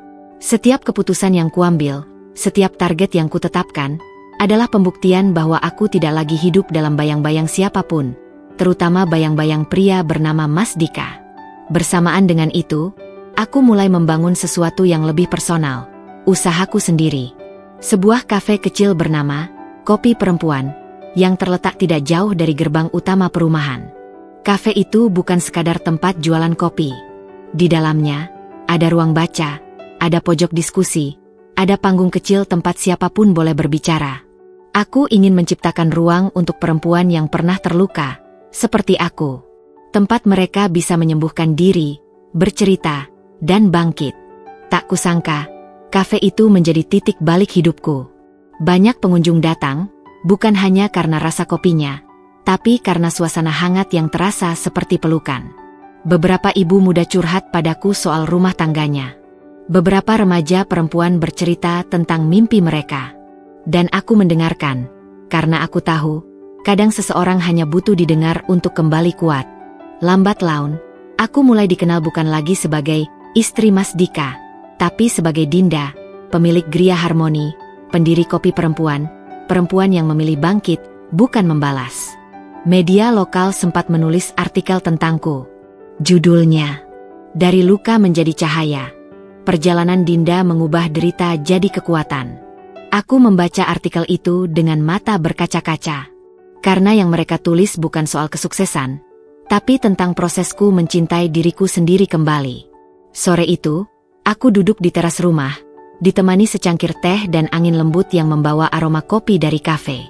Setiap keputusan yang kuambil, setiap target yang kutetapkan, adalah pembuktian bahwa aku tidak lagi hidup dalam bayang-bayang siapapun, terutama bayang-bayang pria bernama Mas Dika. Bersamaan dengan itu, aku mulai membangun sesuatu yang lebih personal, usahaku sendiri. Sebuah kafe kecil bernama Kopi Perempuan, yang terletak tidak jauh dari gerbang utama perumahan. Kafe itu bukan sekadar tempat jualan kopi. Di dalamnya, ada ruang baca, ada pojok diskusi, ada panggung kecil tempat siapapun boleh berbicara. Aku ingin menciptakan ruang untuk perempuan yang pernah terluka, seperti aku. Tempat mereka bisa menyembuhkan diri, bercerita, dan bangkit. Tak kusangka, kafe itu menjadi titik balik hidupku. Banyak pengunjung datang, bukan hanya karena rasa kopinya, tapi karena suasana hangat yang terasa seperti pelukan. Beberapa ibu muda curhat padaku soal rumah tangganya. Beberapa remaja perempuan bercerita tentang mimpi mereka. Dan aku mendengarkan, karena aku tahu, kadang seseorang hanya butuh didengar untuk kembali kuat. Lambat laun, aku mulai dikenal bukan lagi sebagai istri Mas Dika, tapi sebagai Dinda, pemilik Gria Harmoni, pendiri kopi perempuan yang memilih bangkit, bukan membalas. Media lokal sempat menulis artikel tentangku. Judulnya, "Dari Luka Menjadi Cahaya. Perjalanan Dinda Mengubah Derita Jadi Kekuatan." Aku membaca artikel itu dengan mata berkaca-kaca. Karena yang mereka tulis bukan soal kesuksesan, tapi tentang prosesku mencintai diriku sendiri kembali. Sore itu, aku duduk di teras rumah, ditemani secangkir teh dan angin lembut yang membawa aroma kopi dari kafe.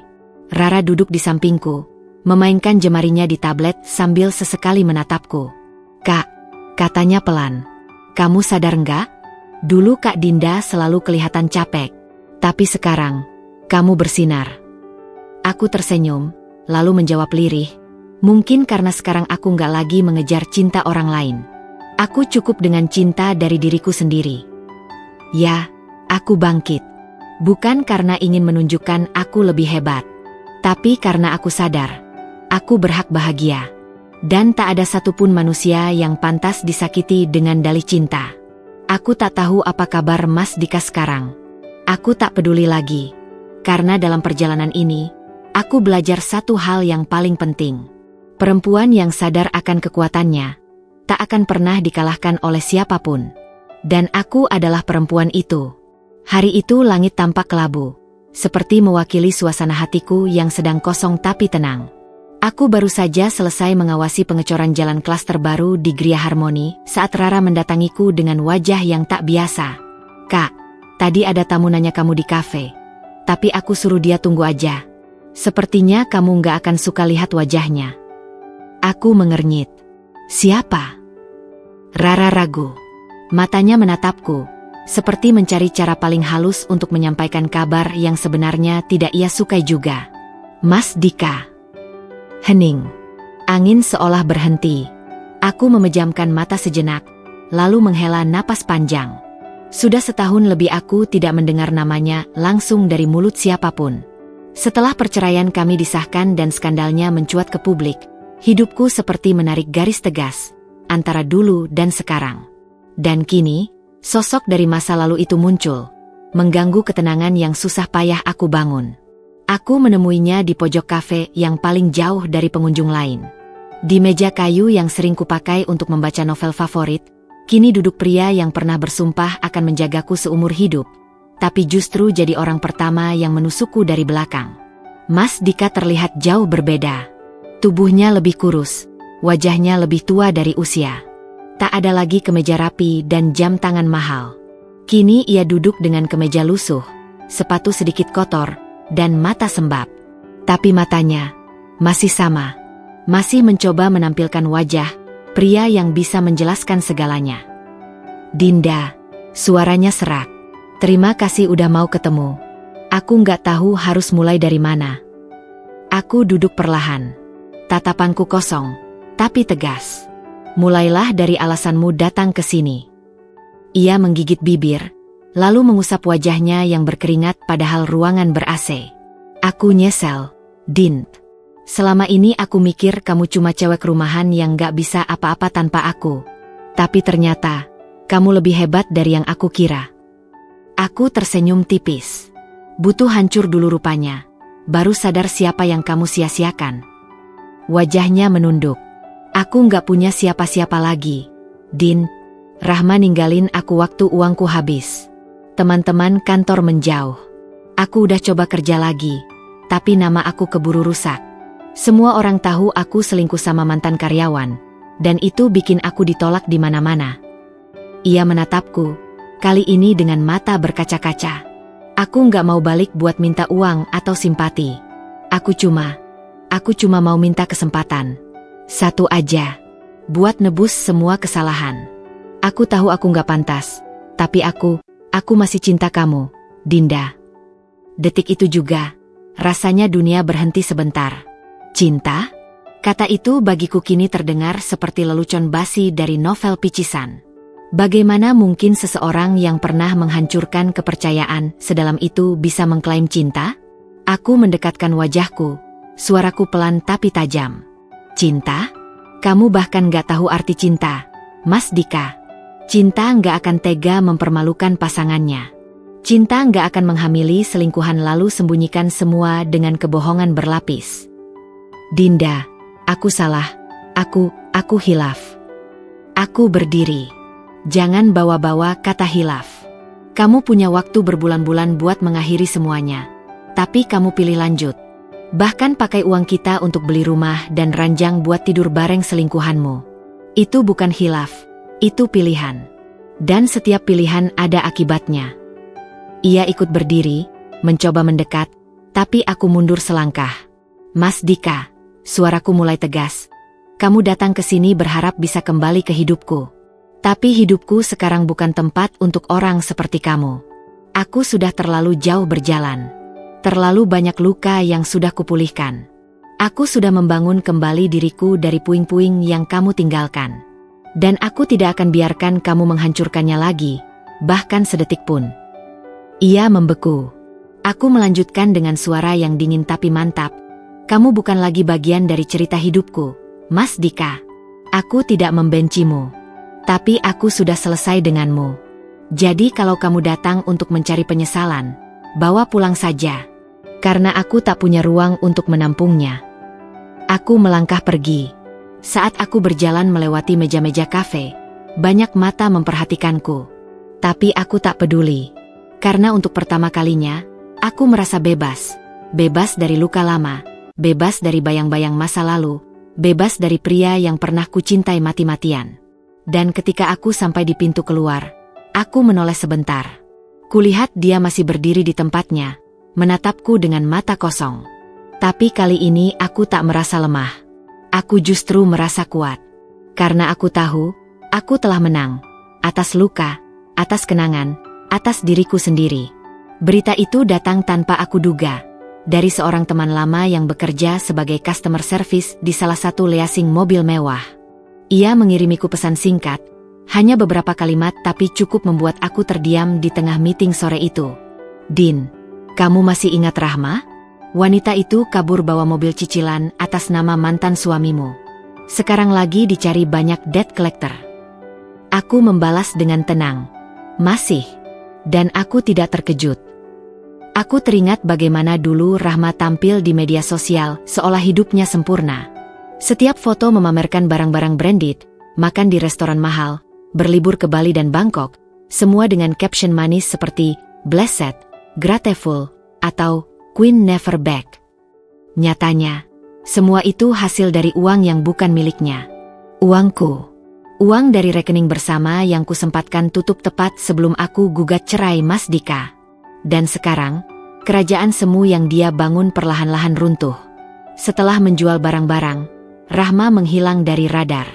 Rara duduk di sampingku, memainkan jemarinya di tablet sambil sesekali menatapku. "Kak," katanya pelan, "kamu sadar nggak? Dulu Kak Dinda selalu kelihatan capek, tapi sekarang, kamu bersinar." Aku tersenyum, lalu menjawab lirih, "Mungkin karena sekarang aku nggak lagi mengejar cinta orang lain. Aku cukup dengan cinta dari diriku sendiri." Ya, aku bangkit. Bukan karena ingin menunjukkan aku lebih hebat, tapi karena aku sadar, aku berhak bahagia. Dan tak ada satupun manusia yang pantas disakiti dengan dalih cinta. Aku tak tahu apa kabar Mas Dika sekarang. Aku tak peduli lagi. Karena dalam perjalanan ini, aku belajar satu hal yang paling penting. Perempuan yang sadar akan kekuatannya, tak akan pernah dikalahkan oleh siapapun. Dan aku adalah perempuan itu. Hari itu langit tampak kelabu, seperti mewakili suasana hatiku yang sedang kosong tapi tenang. Aku baru saja selesai mengawasi pengecoran jalan klaster baru di Gria Harmoni saat Rara mendatangiku dengan wajah yang tak biasa. "Kak, tadi ada tamu nanya kamu di kafe, tapi aku suruh dia tunggu aja. Sepertinya kamu nggak akan suka lihat wajahnya." Aku mengernyit. "Siapa?" Rara ragu. Matanya menatapku, seperti mencari cara paling halus untuk menyampaikan kabar yang sebenarnya tidak ia sukai juga. "Mas Dika." Hening. Angin seolah berhenti. Aku memejamkan mata sejenak, lalu menghela napas panjang. Sudah setahun lebih aku tidak mendengar namanya langsung dari mulut siapapun. Setelah perceraian kami disahkan dan skandalnya mencuat ke publik, hidupku seperti menarik garis tegas antara dulu dan sekarang. Dan kini, sosok dari masa lalu itu muncul, mengganggu ketenangan yang susah payah aku bangun. Aku menemuinya di pojok kafe yang paling jauh dari pengunjung lain. Di meja kayu yang sering kupakai untuk membaca novel favorit, kini duduk pria yang pernah bersumpah akan menjagaku seumur hidup, tapi justru jadi orang pertama yang menusukku dari belakang. Mas Dika terlihat jauh berbeda. Tubuhnya lebih kurus, wajahnya lebih tua dari usia. Tak ada lagi kemeja rapi dan jam tangan mahal. Kini ia duduk dengan kemeja lusuh, sepatu sedikit kotor, dan mata sembab. Tapi matanya masih sama, masih mencoba menampilkan wajah pria yang bisa menjelaskan segalanya. "Dinda," suaranya serak. "Terima kasih udah mau ketemu. Aku nggak tahu harus mulai dari mana." Aku duduk perlahan. Tatapanku kosong, tapi tegas. "Mulailah dari alasanmu datang ke sini." Ia menggigit bibir, lalu mengusap wajahnya yang berkeringat padahal ruangan ber-AC. "Aku nyesel, Din. Selama ini aku mikir kamu cuma cewek rumahan yang gak bisa apa-apa tanpa aku. Tapi ternyata, kamu lebih hebat dari yang aku kira." Aku tersenyum tipis. Butuh hancur dulu rupanya, baru sadar siapa yang kamu sia-siakan. Wajahnya menunduk. "Aku nggak punya siapa-siapa lagi, Din. Rahma ninggalin aku waktu uangku habis. Teman-teman kantor menjauh. Aku udah coba kerja lagi, tapi nama aku keburu rusak. Semua orang tahu aku selingkuh sama mantan karyawan, dan itu bikin aku ditolak di mana-mana." Ia menatapku, kali ini dengan mata berkaca-kaca. "Aku nggak mau balik buat minta uang atau simpati. Aku cuma mau minta kesempatan. Satu aja. Buat nebus semua kesalahan. Aku tahu aku gak pantas. Tapi aku masih cinta kamu, Dinda. Detik itu juga, rasanya dunia berhenti sebentar. Cinta? Kata itu bagiku kini terdengar seperti lelucon basi dari novel picisan. Bagaimana mungkin seseorang yang pernah menghancurkan kepercayaan sedalam itu bisa mengklaim cinta? Aku mendekatkan wajahku, suaraku pelan tapi tajam. Cinta? Kamu bahkan gak tahu arti cinta, Mas Dika. Cinta gak akan tega mempermalukan pasangannya. Cinta gak akan menghamili selingkuhan lalu sembunyikan semua dengan kebohongan berlapis. Dinda, aku salah. Aku hilaf. Aku berdiri. Jangan bawa-bawa kata hilaf. Kamu punya waktu berbulan-bulan buat mengakhiri semuanya. Tapi kamu pilih lanjut. Bahkan pakai uang kita untuk beli rumah dan ranjang buat tidur bareng selingkuhanmu. Itu bukan hilaf, itu pilihan. Dan setiap pilihan ada akibatnya. Ia ikut berdiri, mencoba mendekat, tapi aku mundur selangkah. Mas Dika, suaraku mulai tegas. Kamu datang ke sini berharap bisa kembali ke hidupku. Tapi hidupku sekarang bukan tempat untuk orang seperti kamu. Aku sudah terlalu jauh berjalan. Terlalu banyak luka yang sudah kupulihkan. Aku sudah membangun kembali diriku dari puing-puing yang kamu tinggalkan. Dan aku tidak akan biarkan kamu menghancurkannya lagi, bahkan sedetik pun. Ia membeku. Aku melanjutkan dengan suara yang dingin tapi mantap. Kamu bukan lagi bagian dari cerita hidupku, Mas Dika. Aku tidak membencimu. Tapi aku sudah selesai denganmu. Jadi kalau kamu datang untuk mencari penyesalan, bawa pulang saja. Karena aku tak punya ruang untuk menampungnya. Aku melangkah pergi. Saat aku berjalan melewati meja-meja kafe, banyak mata memperhatikanku. Tapi aku tak peduli. Karena untuk pertama kalinya, aku merasa bebas. Bebas dari luka lama, bebas dari bayang-bayang masa lalu, bebas dari pria yang pernah kucintai mati-matian. Dan ketika aku sampai di pintu keluar, aku menoleh sebentar. Kulihat dia masih berdiri di tempatnya, menatapku dengan mata kosong. Tapi kali ini aku tak merasa lemah. Aku justru merasa kuat. Karena aku tahu, aku telah menang. Atas luka, atas kenangan, atas diriku sendiri. Berita itu datang tanpa aku duga. Dari seorang teman lama yang bekerja sebagai customer service di salah satu leasing mobil mewah. Ia mengirimiku pesan singkat, hanya beberapa kalimat tapi cukup membuat aku terdiam di tengah meeting sore itu. Din, kamu masih ingat Rahma? Wanita itu kabur bawa mobil cicilan atas nama mantan suamimu. Sekarang lagi dicari banyak debt collector. Aku membalas dengan tenang. Masih. Dan aku tidak terkejut. Aku teringat bagaimana dulu Rahma tampil di media sosial seolah hidupnya sempurna. Setiap foto memamerkan barang-barang branded, makan di restoran mahal, berlibur ke Bali dan Bangkok, semua dengan caption manis seperti blessed, grateful, atau Queen Never Back. Nyatanya, semua itu hasil dari uang yang bukan miliknya. Uangku. Uang dari rekening bersama yang kusempatkan tutup tepat sebelum aku gugat cerai Mas Dika. Dan sekarang, kerajaan semu yang dia bangun perlahan-lahan runtuh. Setelah menjual barang-barang, Rahma menghilang dari radar.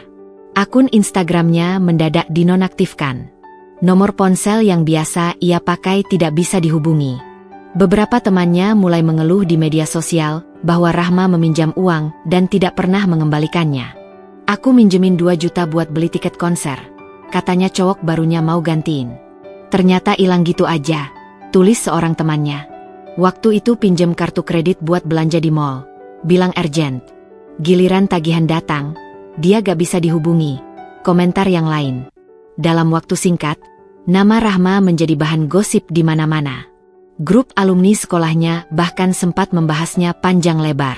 Akun Instagramnya mendadak dinonaktifkan. Nomor ponsel yang biasa ia pakai tidak bisa dihubungi. Beberapa temannya mulai mengeluh di media sosial bahwa Rahma meminjam uang dan tidak pernah mengembalikannya. Aku minjemin 2 juta buat beli tiket konser. Katanya cowok barunya mau gantiin. Ternyata hilang gitu aja, tulis seorang temannya. Waktu itu pinjem kartu kredit buat belanja di mall. Bilang urgent. Giliran tagihan datang, dia gak bisa dihubungi. Komentar yang lain. Dalam waktu singkat, nama Rahma menjadi bahan gosip di mana-mana. Grup alumni sekolahnya bahkan sempat membahasnya panjang lebar.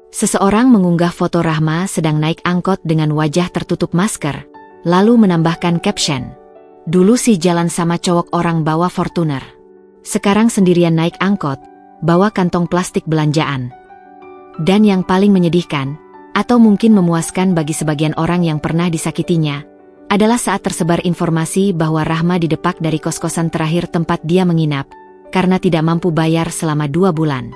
Seseorang mengunggah foto Rahma sedang naik angkot dengan wajah tertutup masker, lalu menambahkan caption. Dulu sih jalan sama cowok orang bawa Fortuner. Sekarang sendirian naik angkot, bawa kantong plastik belanjaan. Dan yang paling menyedihkan, atau mungkin memuaskan bagi sebagian orang yang pernah disakitinya, adalah saat tersebar informasi bahwa Rahma didepak dari kos-kosan terakhir tempat dia menginap, karena tidak mampu bayar selama 2 bulan.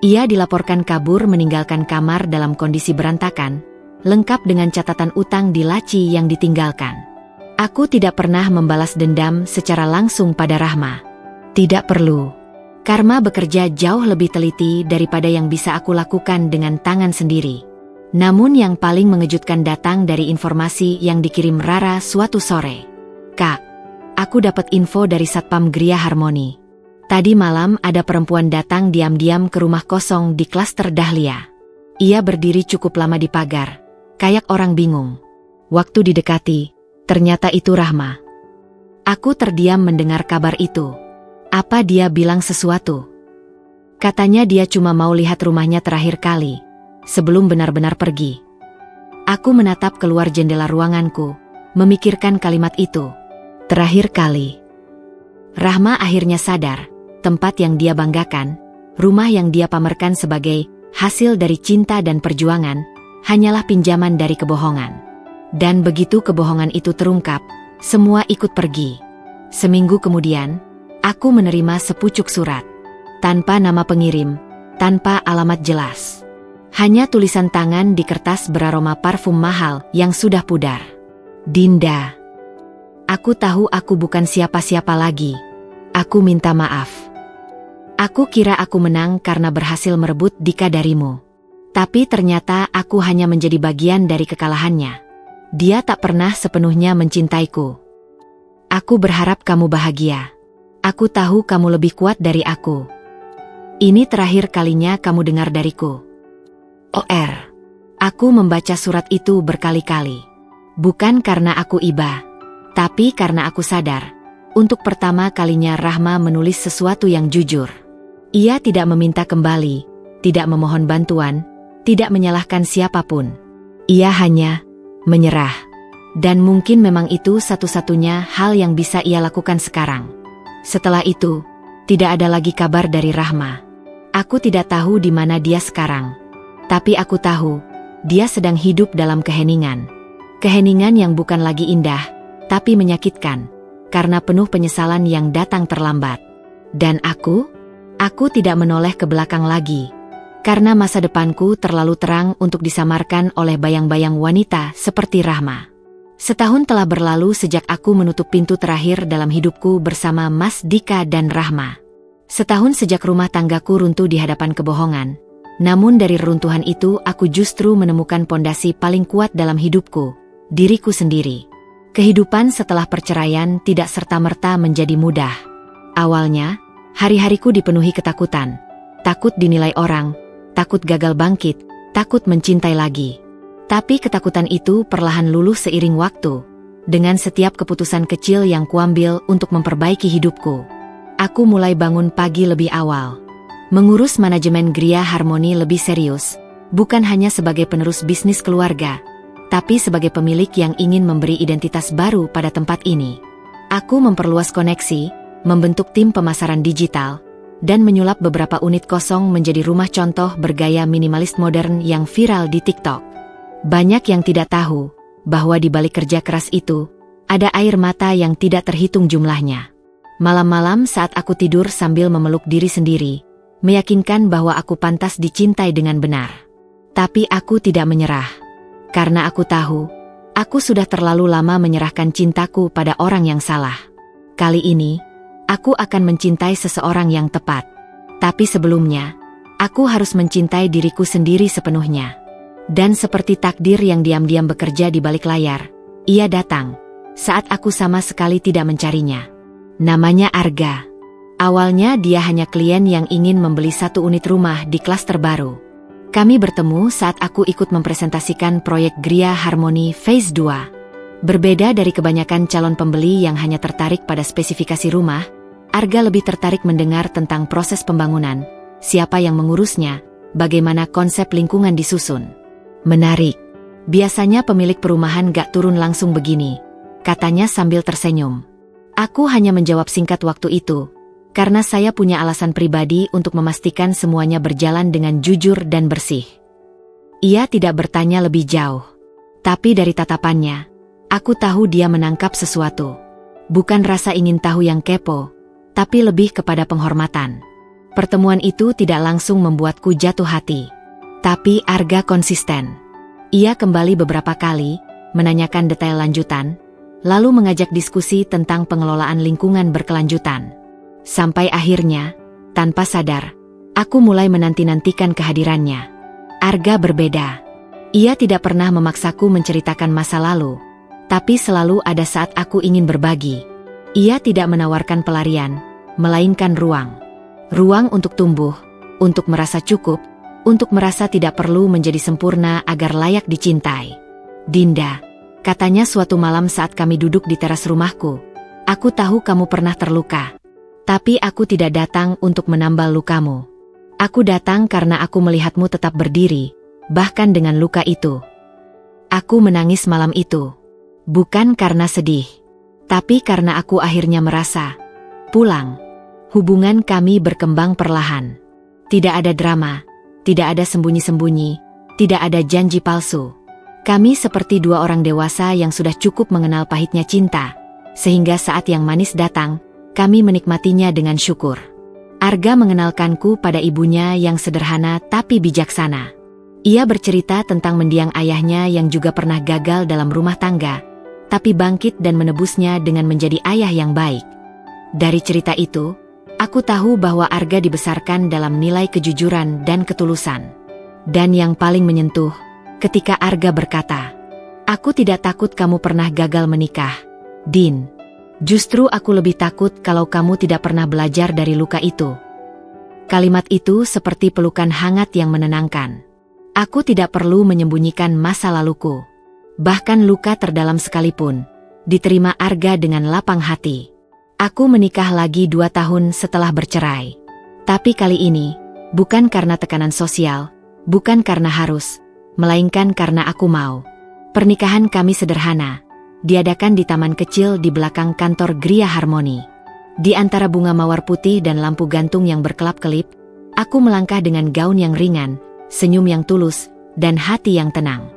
Ia dilaporkan kabur meninggalkan kamar dalam kondisi berantakan, lengkap dengan catatan utang di laci yang ditinggalkan. Aku tidak pernah membalas dendam secara langsung pada Rahma. Tidak perlu. Karma bekerja jauh lebih teliti daripada yang bisa aku lakukan dengan tangan sendiri. Namun yang paling mengejutkan datang dari informasi yang dikirim Rara suatu sore. Kak, aku dapat info dari Satpam Gria Harmoni. Tadi malam ada perempuan datang diam-diam ke rumah kosong di klaster Dahlia. Ia berdiri cukup lama di pagar, kayak orang bingung. Waktu didekati, ternyata itu Rahma. Aku terdiam mendengar kabar itu. Apa dia bilang sesuatu? Katanya dia cuma mau lihat rumahnya terakhir kali, sebelum benar-benar pergi. Aku menatap keluar jendela ruanganku, memikirkan kalimat itu. Terakhir kali. Rahma akhirnya sadar. Tempat yang dia banggakan, rumah yang dia pamerkan sebagai hasil dari cinta dan perjuangan, hanyalah pinjaman dari kebohongan. Dan begitu kebohongan itu terungkap, semua ikut pergi. Seminggu kemudian, aku menerima sepucuk surat. Tanpa nama pengirim, tanpa alamat jelas. Hanya tulisan tangan di kertas beraroma parfum mahal yang sudah pudar. Dinda. Aku tahu aku bukan siapa-siapa lagi. Aku minta maaf. Aku kira aku menang karena berhasil merebut Dika darimu. Tapi ternyata aku hanya menjadi bagian dari kekalahannya. Dia tak pernah sepenuhnya mencintaiku. Aku berharap kamu bahagia. Aku tahu kamu lebih kuat dari aku. Ini terakhir kalinya kamu dengar dariku. OR. Aku membaca surat itu berkali-kali. Bukan karena aku iba, tapi karena aku sadar. Untuk pertama kalinya Rahma menulis sesuatu yang jujur. Ia tidak meminta kembali, tidak memohon bantuan, tidak menyalahkan siapapun. Ia hanya menyerah. Dan mungkin memang itu satu-satunya hal yang bisa ia lakukan sekarang. Setelah itu, tidak ada lagi kabar dari Rahma. Aku tidak tahu di mana dia sekarang. Tapi aku tahu, dia sedang hidup dalam keheningan. Keheningan yang bukan lagi indah, tapi menyakitkan, karena penuh penyesalan yang datang terlambat. Dan Aku tidak menoleh ke belakang lagi, karena masa depanku terlalu terang untuk disamarkan oleh bayang-bayang wanita seperti Rahma. Setahun telah berlalu sejak aku menutup pintu terakhir dalam hidupku bersama Mas Dika dan Rahma. Setahun sejak rumah tanggaku runtuh di hadapan kebohongan, namun dari reruntuhan itu aku justru menemukan pondasi paling kuat dalam hidupku, diriku sendiri. Kehidupan setelah perceraian tidak serta-merta menjadi mudah. Awalnya, hari-hariku dipenuhi ketakutan. Takut dinilai orang, takut gagal bangkit, takut mencintai lagi. Tapi ketakutan itu perlahan luluh seiring waktu. Dengan setiap keputusan kecil yang kuambil untuk memperbaiki hidupku. Aku mulai bangun pagi lebih awal. Mengurus manajemen Gria Harmoni lebih serius. Bukan hanya sebagai penerus bisnis keluarga, tapi sebagai pemilik yang ingin memberi identitas baru pada tempat ini. Aku memperluas koneksi, membentuk tim pemasaran digital, dan menyulap beberapa unit kosong menjadi rumah contoh bergaya minimalis modern yang viral di TikTok. Banyak yang tidak tahu bahwa di balik kerja keras itu, ada air mata yang tidak terhitung jumlahnya. Malam-malam saat aku tidur sambil memeluk diri sendiri, meyakinkan bahwa aku pantas dicintai dengan benar. Tapi aku tidak menyerah. Karena aku tahu, aku sudah terlalu lama menyerahkan cintaku pada orang yang salah. Kali ini, aku akan mencintai seseorang yang tepat. Tapi sebelumnya, aku harus mencintai diriku sendiri sepenuhnya. Dan seperti takdir yang diam-diam bekerja di balik layar, ia datang saat aku sama sekali tidak mencarinya. Namanya Arga. Awalnya dia hanya klien yang ingin membeli satu unit rumah di klaster baru. Kami bertemu saat aku ikut mempresentasikan proyek Gria Harmoni Phase 2. Berbeda dari kebanyakan calon pembeli yang hanya tertarik pada spesifikasi rumah, Arga lebih tertarik mendengar tentang proses pembangunan, siapa yang mengurusnya, bagaimana konsep lingkungan disusun. Menarik. Biasanya pemilik perumahan gak turun langsung begini, katanya sambil tersenyum. Aku hanya menjawab singkat waktu itu, karena saya punya alasan pribadi untuk memastikan semuanya berjalan dengan jujur dan bersih. Ia tidak bertanya lebih jauh. Tapi dari tatapannya, aku tahu dia menangkap sesuatu. Bukan rasa ingin tahu yang kepo, tapi lebih kepada penghormatan. Pertemuan itu tidak langsung membuatku jatuh hati. Tapi Arga konsisten. Ia kembali beberapa kali, menanyakan detail lanjutan, lalu mengajak diskusi tentang pengelolaan lingkungan berkelanjutan. Sampai akhirnya, tanpa sadar, aku mulai menanti-nantikan kehadirannya. Arga berbeda. Ia tidak pernah memaksaku menceritakan masa lalu, tapi selalu ada saat aku ingin berbagi. Ia tidak menawarkan pelarian, melainkan ruang. Ruang untuk tumbuh, untuk merasa cukup, untuk merasa tidak perlu menjadi sempurna agar layak dicintai. Dinda, katanya suatu malam saat kami duduk di teras rumahku, aku tahu kamu pernah terluka. Tapi aku tidak datang untuk menambal lukamu. Aku datang karena aku melihatmu tetap berdiri, bahkan dengan luka itu. Aku menangis malam itu. Bukan karena sedih, tapi karena aku akhirnya merasa pulang. Hubungan kami berkembang perlahan. Tidak ada drama, tidak ada sembunyi-sembunyi, tidak ada janji palsu. Kami seperti dua orang dewasa yang sudah cukup mengenal pahitnya cinta, sehingga saat yang manis datang, kami menikmatinya dengan syukur. Arga mengenalkanku pada ibunya yang sederhana tapi bijaksana. Ia bercerita tentang mendiang ayahnya yang juga pernah gagal dalam rumah tangga, tapi bangkit dan menebusnya dengan menjadi ayah yang baik. Dari cerita itu, aku tahu bahwa Arga dibesarkan dalam nilai kejujuran dan ketulusan. Dan yang paling menyentuh, ketika Arga berkata, "Aku tidak takut kamu pernah gagal menikah, Din. Justru aku lebih takut kalau kamu tidak pernah belajar dari luka itu." Kalimat itu seperti pelukan hangat yang menenangkan. Aku tidak perlu menyembunyikan masa laluku. Bahkan luka terdalam sekalipun, diterima Arga dengan lapang hati. Aku menikah lagi 2 tahun setelah bercerai. Tapi kali ini, bukan karena tekanan sosial, bukan karena harus, melainkan karena aku mau. Pernikahan kami sederhana, diadakan di taman kecil di belakang kantor Gria Harmoni. Di antara bunga mawar putih dan lampu gantung yang berkelap-kelip, aku melangkah dengan gaun yang ringan, senyum yang tulus, dan hati yang tenang.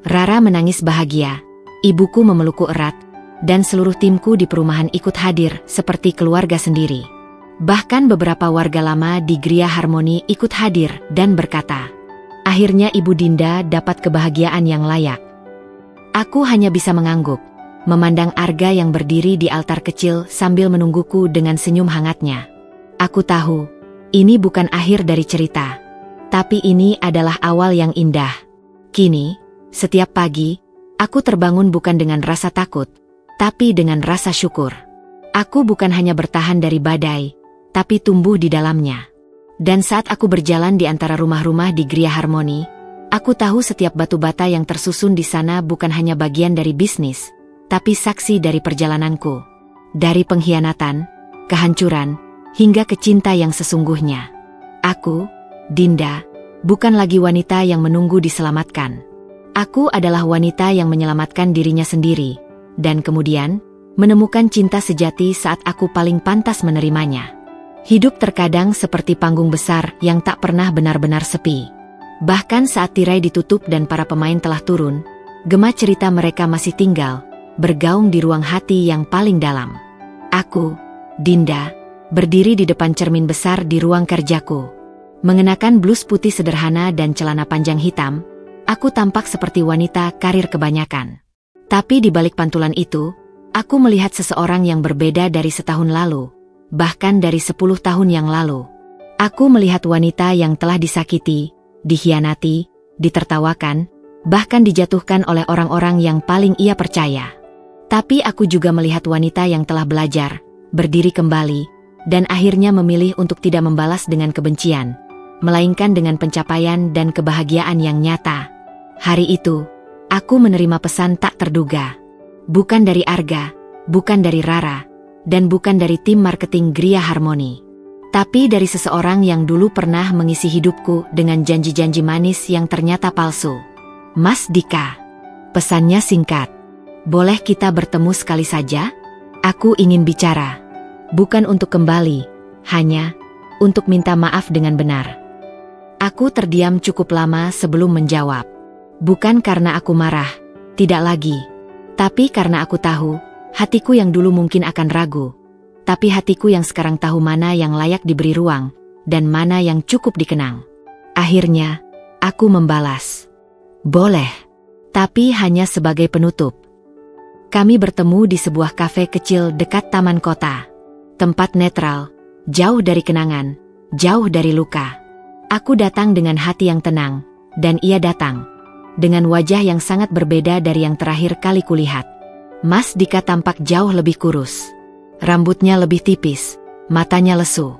Rara menangis bahagia, ibuku memelukku erat, dan seluruh timku di perumahan ikut hadir seperti keluarga sendiri. Bahkan beberapa warga lama di Gria Harmoni ikut hadir dan berkata, "Akhirnya Ibu Dinda dapat kebahagiaan yang layak." Aku hanya bisa mengangguk, memandang Arga yang berdiri di altar kecil sambil menungguku dengan senyum hangatnya. Aku tahu, ini bukan akhir dari cerita. Tapi ini adalah awal yang indah. Kini, setiap pagi, aku terbangun bukan dengan rasa takut, tapi dengan rasa syukur. Aku bukan hanya bertahan dari badai, tapi tumbuh di dalamnya. Dan saat aku berjalan di antara rumah-rumah di Gria Harmoni, aku tahu setiap batu bata yang tersusun di sana bukan hanya bagian dari bisnis, tapi saksi dari perjalananku. Dari pengkhianatan, kehancuran, hingga ke cinta yang sesungguhnya. Aku, Dinda, bukan lagi wanita yang menunggu diselamatkan. Aku adalah wanita yang menyelamatkan dirinya sendiri, dan kemudian menemukan cinta sejati saat aku paling pantas menerimanya. Hidup terkadang seperti panggung besar yang tak pernah benar-benar sepi. Bahkan saat tirai ditutup dan para pemain telah turun, gema cerita mereka masih tinggal, bergaung di ruang hati yang paling dalam. Aku, Dinda, berdiri di depan cermin besar di ruang kerjaku. Mengenakan blus putih sederhana dan celana panjang hitam, aku tampak seperti wanita karir kebanyakan. Tapi di balik pantulan itu, aku melihat seseorang yang berbeda dari setahun lalu, bahkan dari 10 tahun yang lalu. Aku melihat wanita yang telah disakiti, dikhianati, ditertawakan, bahkan dijatuhkan oleh orang-orang yang paling ia percaya. Tapi aku juga melihat wanita yang telah belajar, berdiri kembali, dan akhirnya memilih untuk tidak membalas dengan kebencian, melainkan dengan pencapaian dan kebahagiaan yang nyata. Hari itu, aku menerima pesan tak terduga. Bukan dari Arga, bukan dari Rara, dan bukan dari tim marketing Gria Harmoni. Tapi dari seseorang yang dulu pernah mengisi hidupku dengan janji-janji manis yang ternyata palsu. "Mas Dika." Pesannya singkat. "Boleh kita bertemu sekali saja? Aku ingin bicara. Bukan untuk kembali, hanya untuk minta maaf dengan benar." Aku terdiam cukup lama sebelum menjawab. Bukan karena aku marah, tidak lagi. Tapi karena aku tahu, hatiku yang dulu mungkin akan ragu. Tapi hatiku yang sekarang tahu mana yang layak diberi ruang, dan mana yang cukup dikenang. Akhirnya, aku membalas. "Boleh." Tapi hanya sebagai penutup. Kami bertemu di sebuah kafe kecil dekat taman kota. Tempat netral, jauh dari kenangan, jauh dari luka. Aku datang dengan hati yang tenang, dan ia datang dengan wajah yang sangat berbeda dari yang terakhir kali kulihat. Mas Dika tampak jauh lebih kurus. Rambutnya lebih tipis, matanya lesu.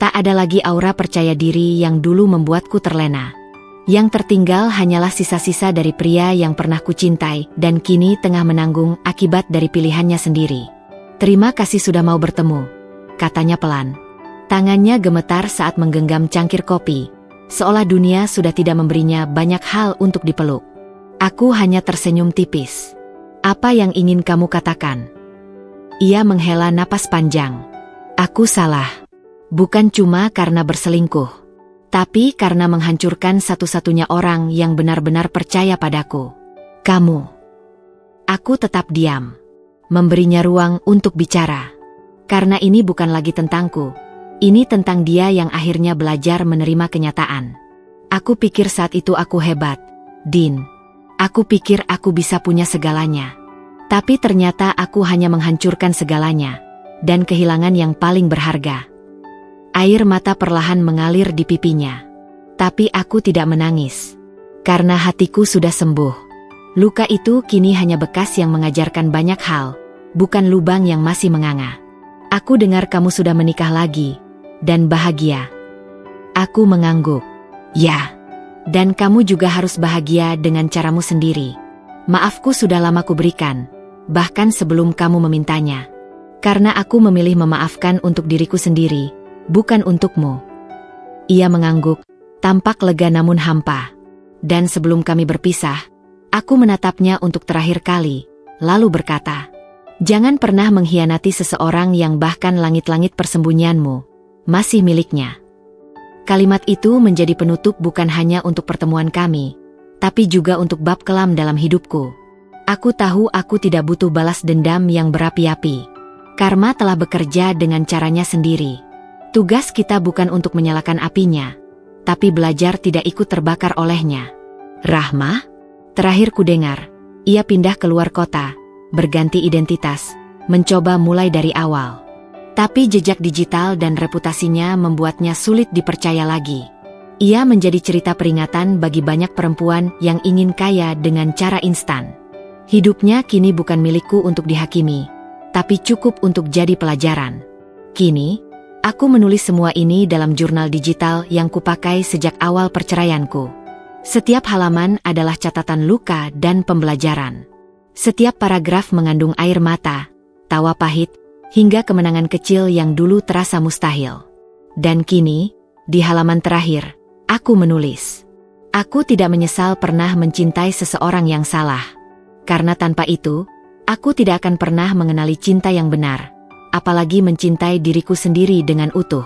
Tak ada lagi aura percaya diri yang dulu membuatku terlena. Yang tertinggal hanyalah sisa-sisa dari pria yang pernah kucintai dan kini tengah menanggung akibat dari pilihannya sendiri. "Terima kasih sudah mau bertemu," katanya pelan. Tangannya gemetar saat menggenggam cangkir kopi, seolah dunia sudah tidak memberinya banyak hal untuk dipeluk. Aku hanya tersenyum tipis. "Apa yang ingin kamu katakan?" Ia menghela napas panjang. "Aku salah. Bukan cuma karena berselingkuh, tapi karena menghancurkan satu-satunya orang yang benar-benar percaya padaku. Kamu." Aku tetap diam, memberinya ruang untuk bicara. Karena ini bukan lagi tentangku. Ini tentang dia yang akhirnya belajar menerima kenyataan. "Aku pikir saat itu aku hebat, Din. Aku pikir aku bisa punya segalanya. Tapi ternyata aku hanya menghancurkan segalanya, dan kehilangan yang paling berharga." Air mata perlahan mengalir di pipinya. Tapi aku tidak menangis. Karena hatiku sudah sembuh. Luka itu kini hanya bekas yang mengajarkan banyak hal, bukan lubang yang masih menganga. "Aku dengar kamu sudah menikah lagi, dan bahagia." Aku mengangguk. "Ya. Dan kamu juga harus bahagia dengan caramu sendiri. Maafku sudah lama kuberikan, bahkan sebelum kamu memintanya. Karena aku memilih memaafkan untuk diriku sendiri, bukan untukmu." Ia mengangguk, tampak lega namun hampa. Dan sebelum kami berpisah, aku menatapnya untuk terakhir kali, lalu berkata, "Jangan pernah mengkhianati seseorang yang bahkan langit-langit persembunyianmu masih miliknya." Kalimat itu menjadi penutup bukan hanya untuk pertemuan kami, tapi juga untuk bab kelam dalam hidupku. Aku tahu aku tidak butuh balas dendam yang berapi-api. Karma telah bekerja dengan caranya sendiri. Tugas kita bukan untuk menyalakan apinya, tapi belajar tidak ikut terbakar olehnya. "Rahma?" Terakhir kudengar, ia pindah keluar kota, berganti identitas, mencoba mulai dari awal. Tapi jejak digital dan reputasinya membuatnya sulit dipercaya lagi. Ia menjadi cerita peringatan bagi banyak perempuan yang ingin kaya dengan cara instan. Hidupnya kini bukan milikku untuk dihakimi, tapi cukup untuk jadi pelajaran. Kini, aku menulis semua ini dalam jurnal digital yang kupakai sejak awal perceraianku. Setiap halaman adalah catatan luka dan pembelajaran. Setiap paragraf mengandung air mata, tawa pahit, hingga kemenangan kecil yang dulu terasa mustahil. Dan kini, di halaman terakhir, aku menulis. Aku tidak menyesal pernah mencintai seseorang yang salah. Karena tanpa itu, aku tidak akan pernah mengenali cinta yang benar, apalagi mencintai diriku sendiri dengan utuh.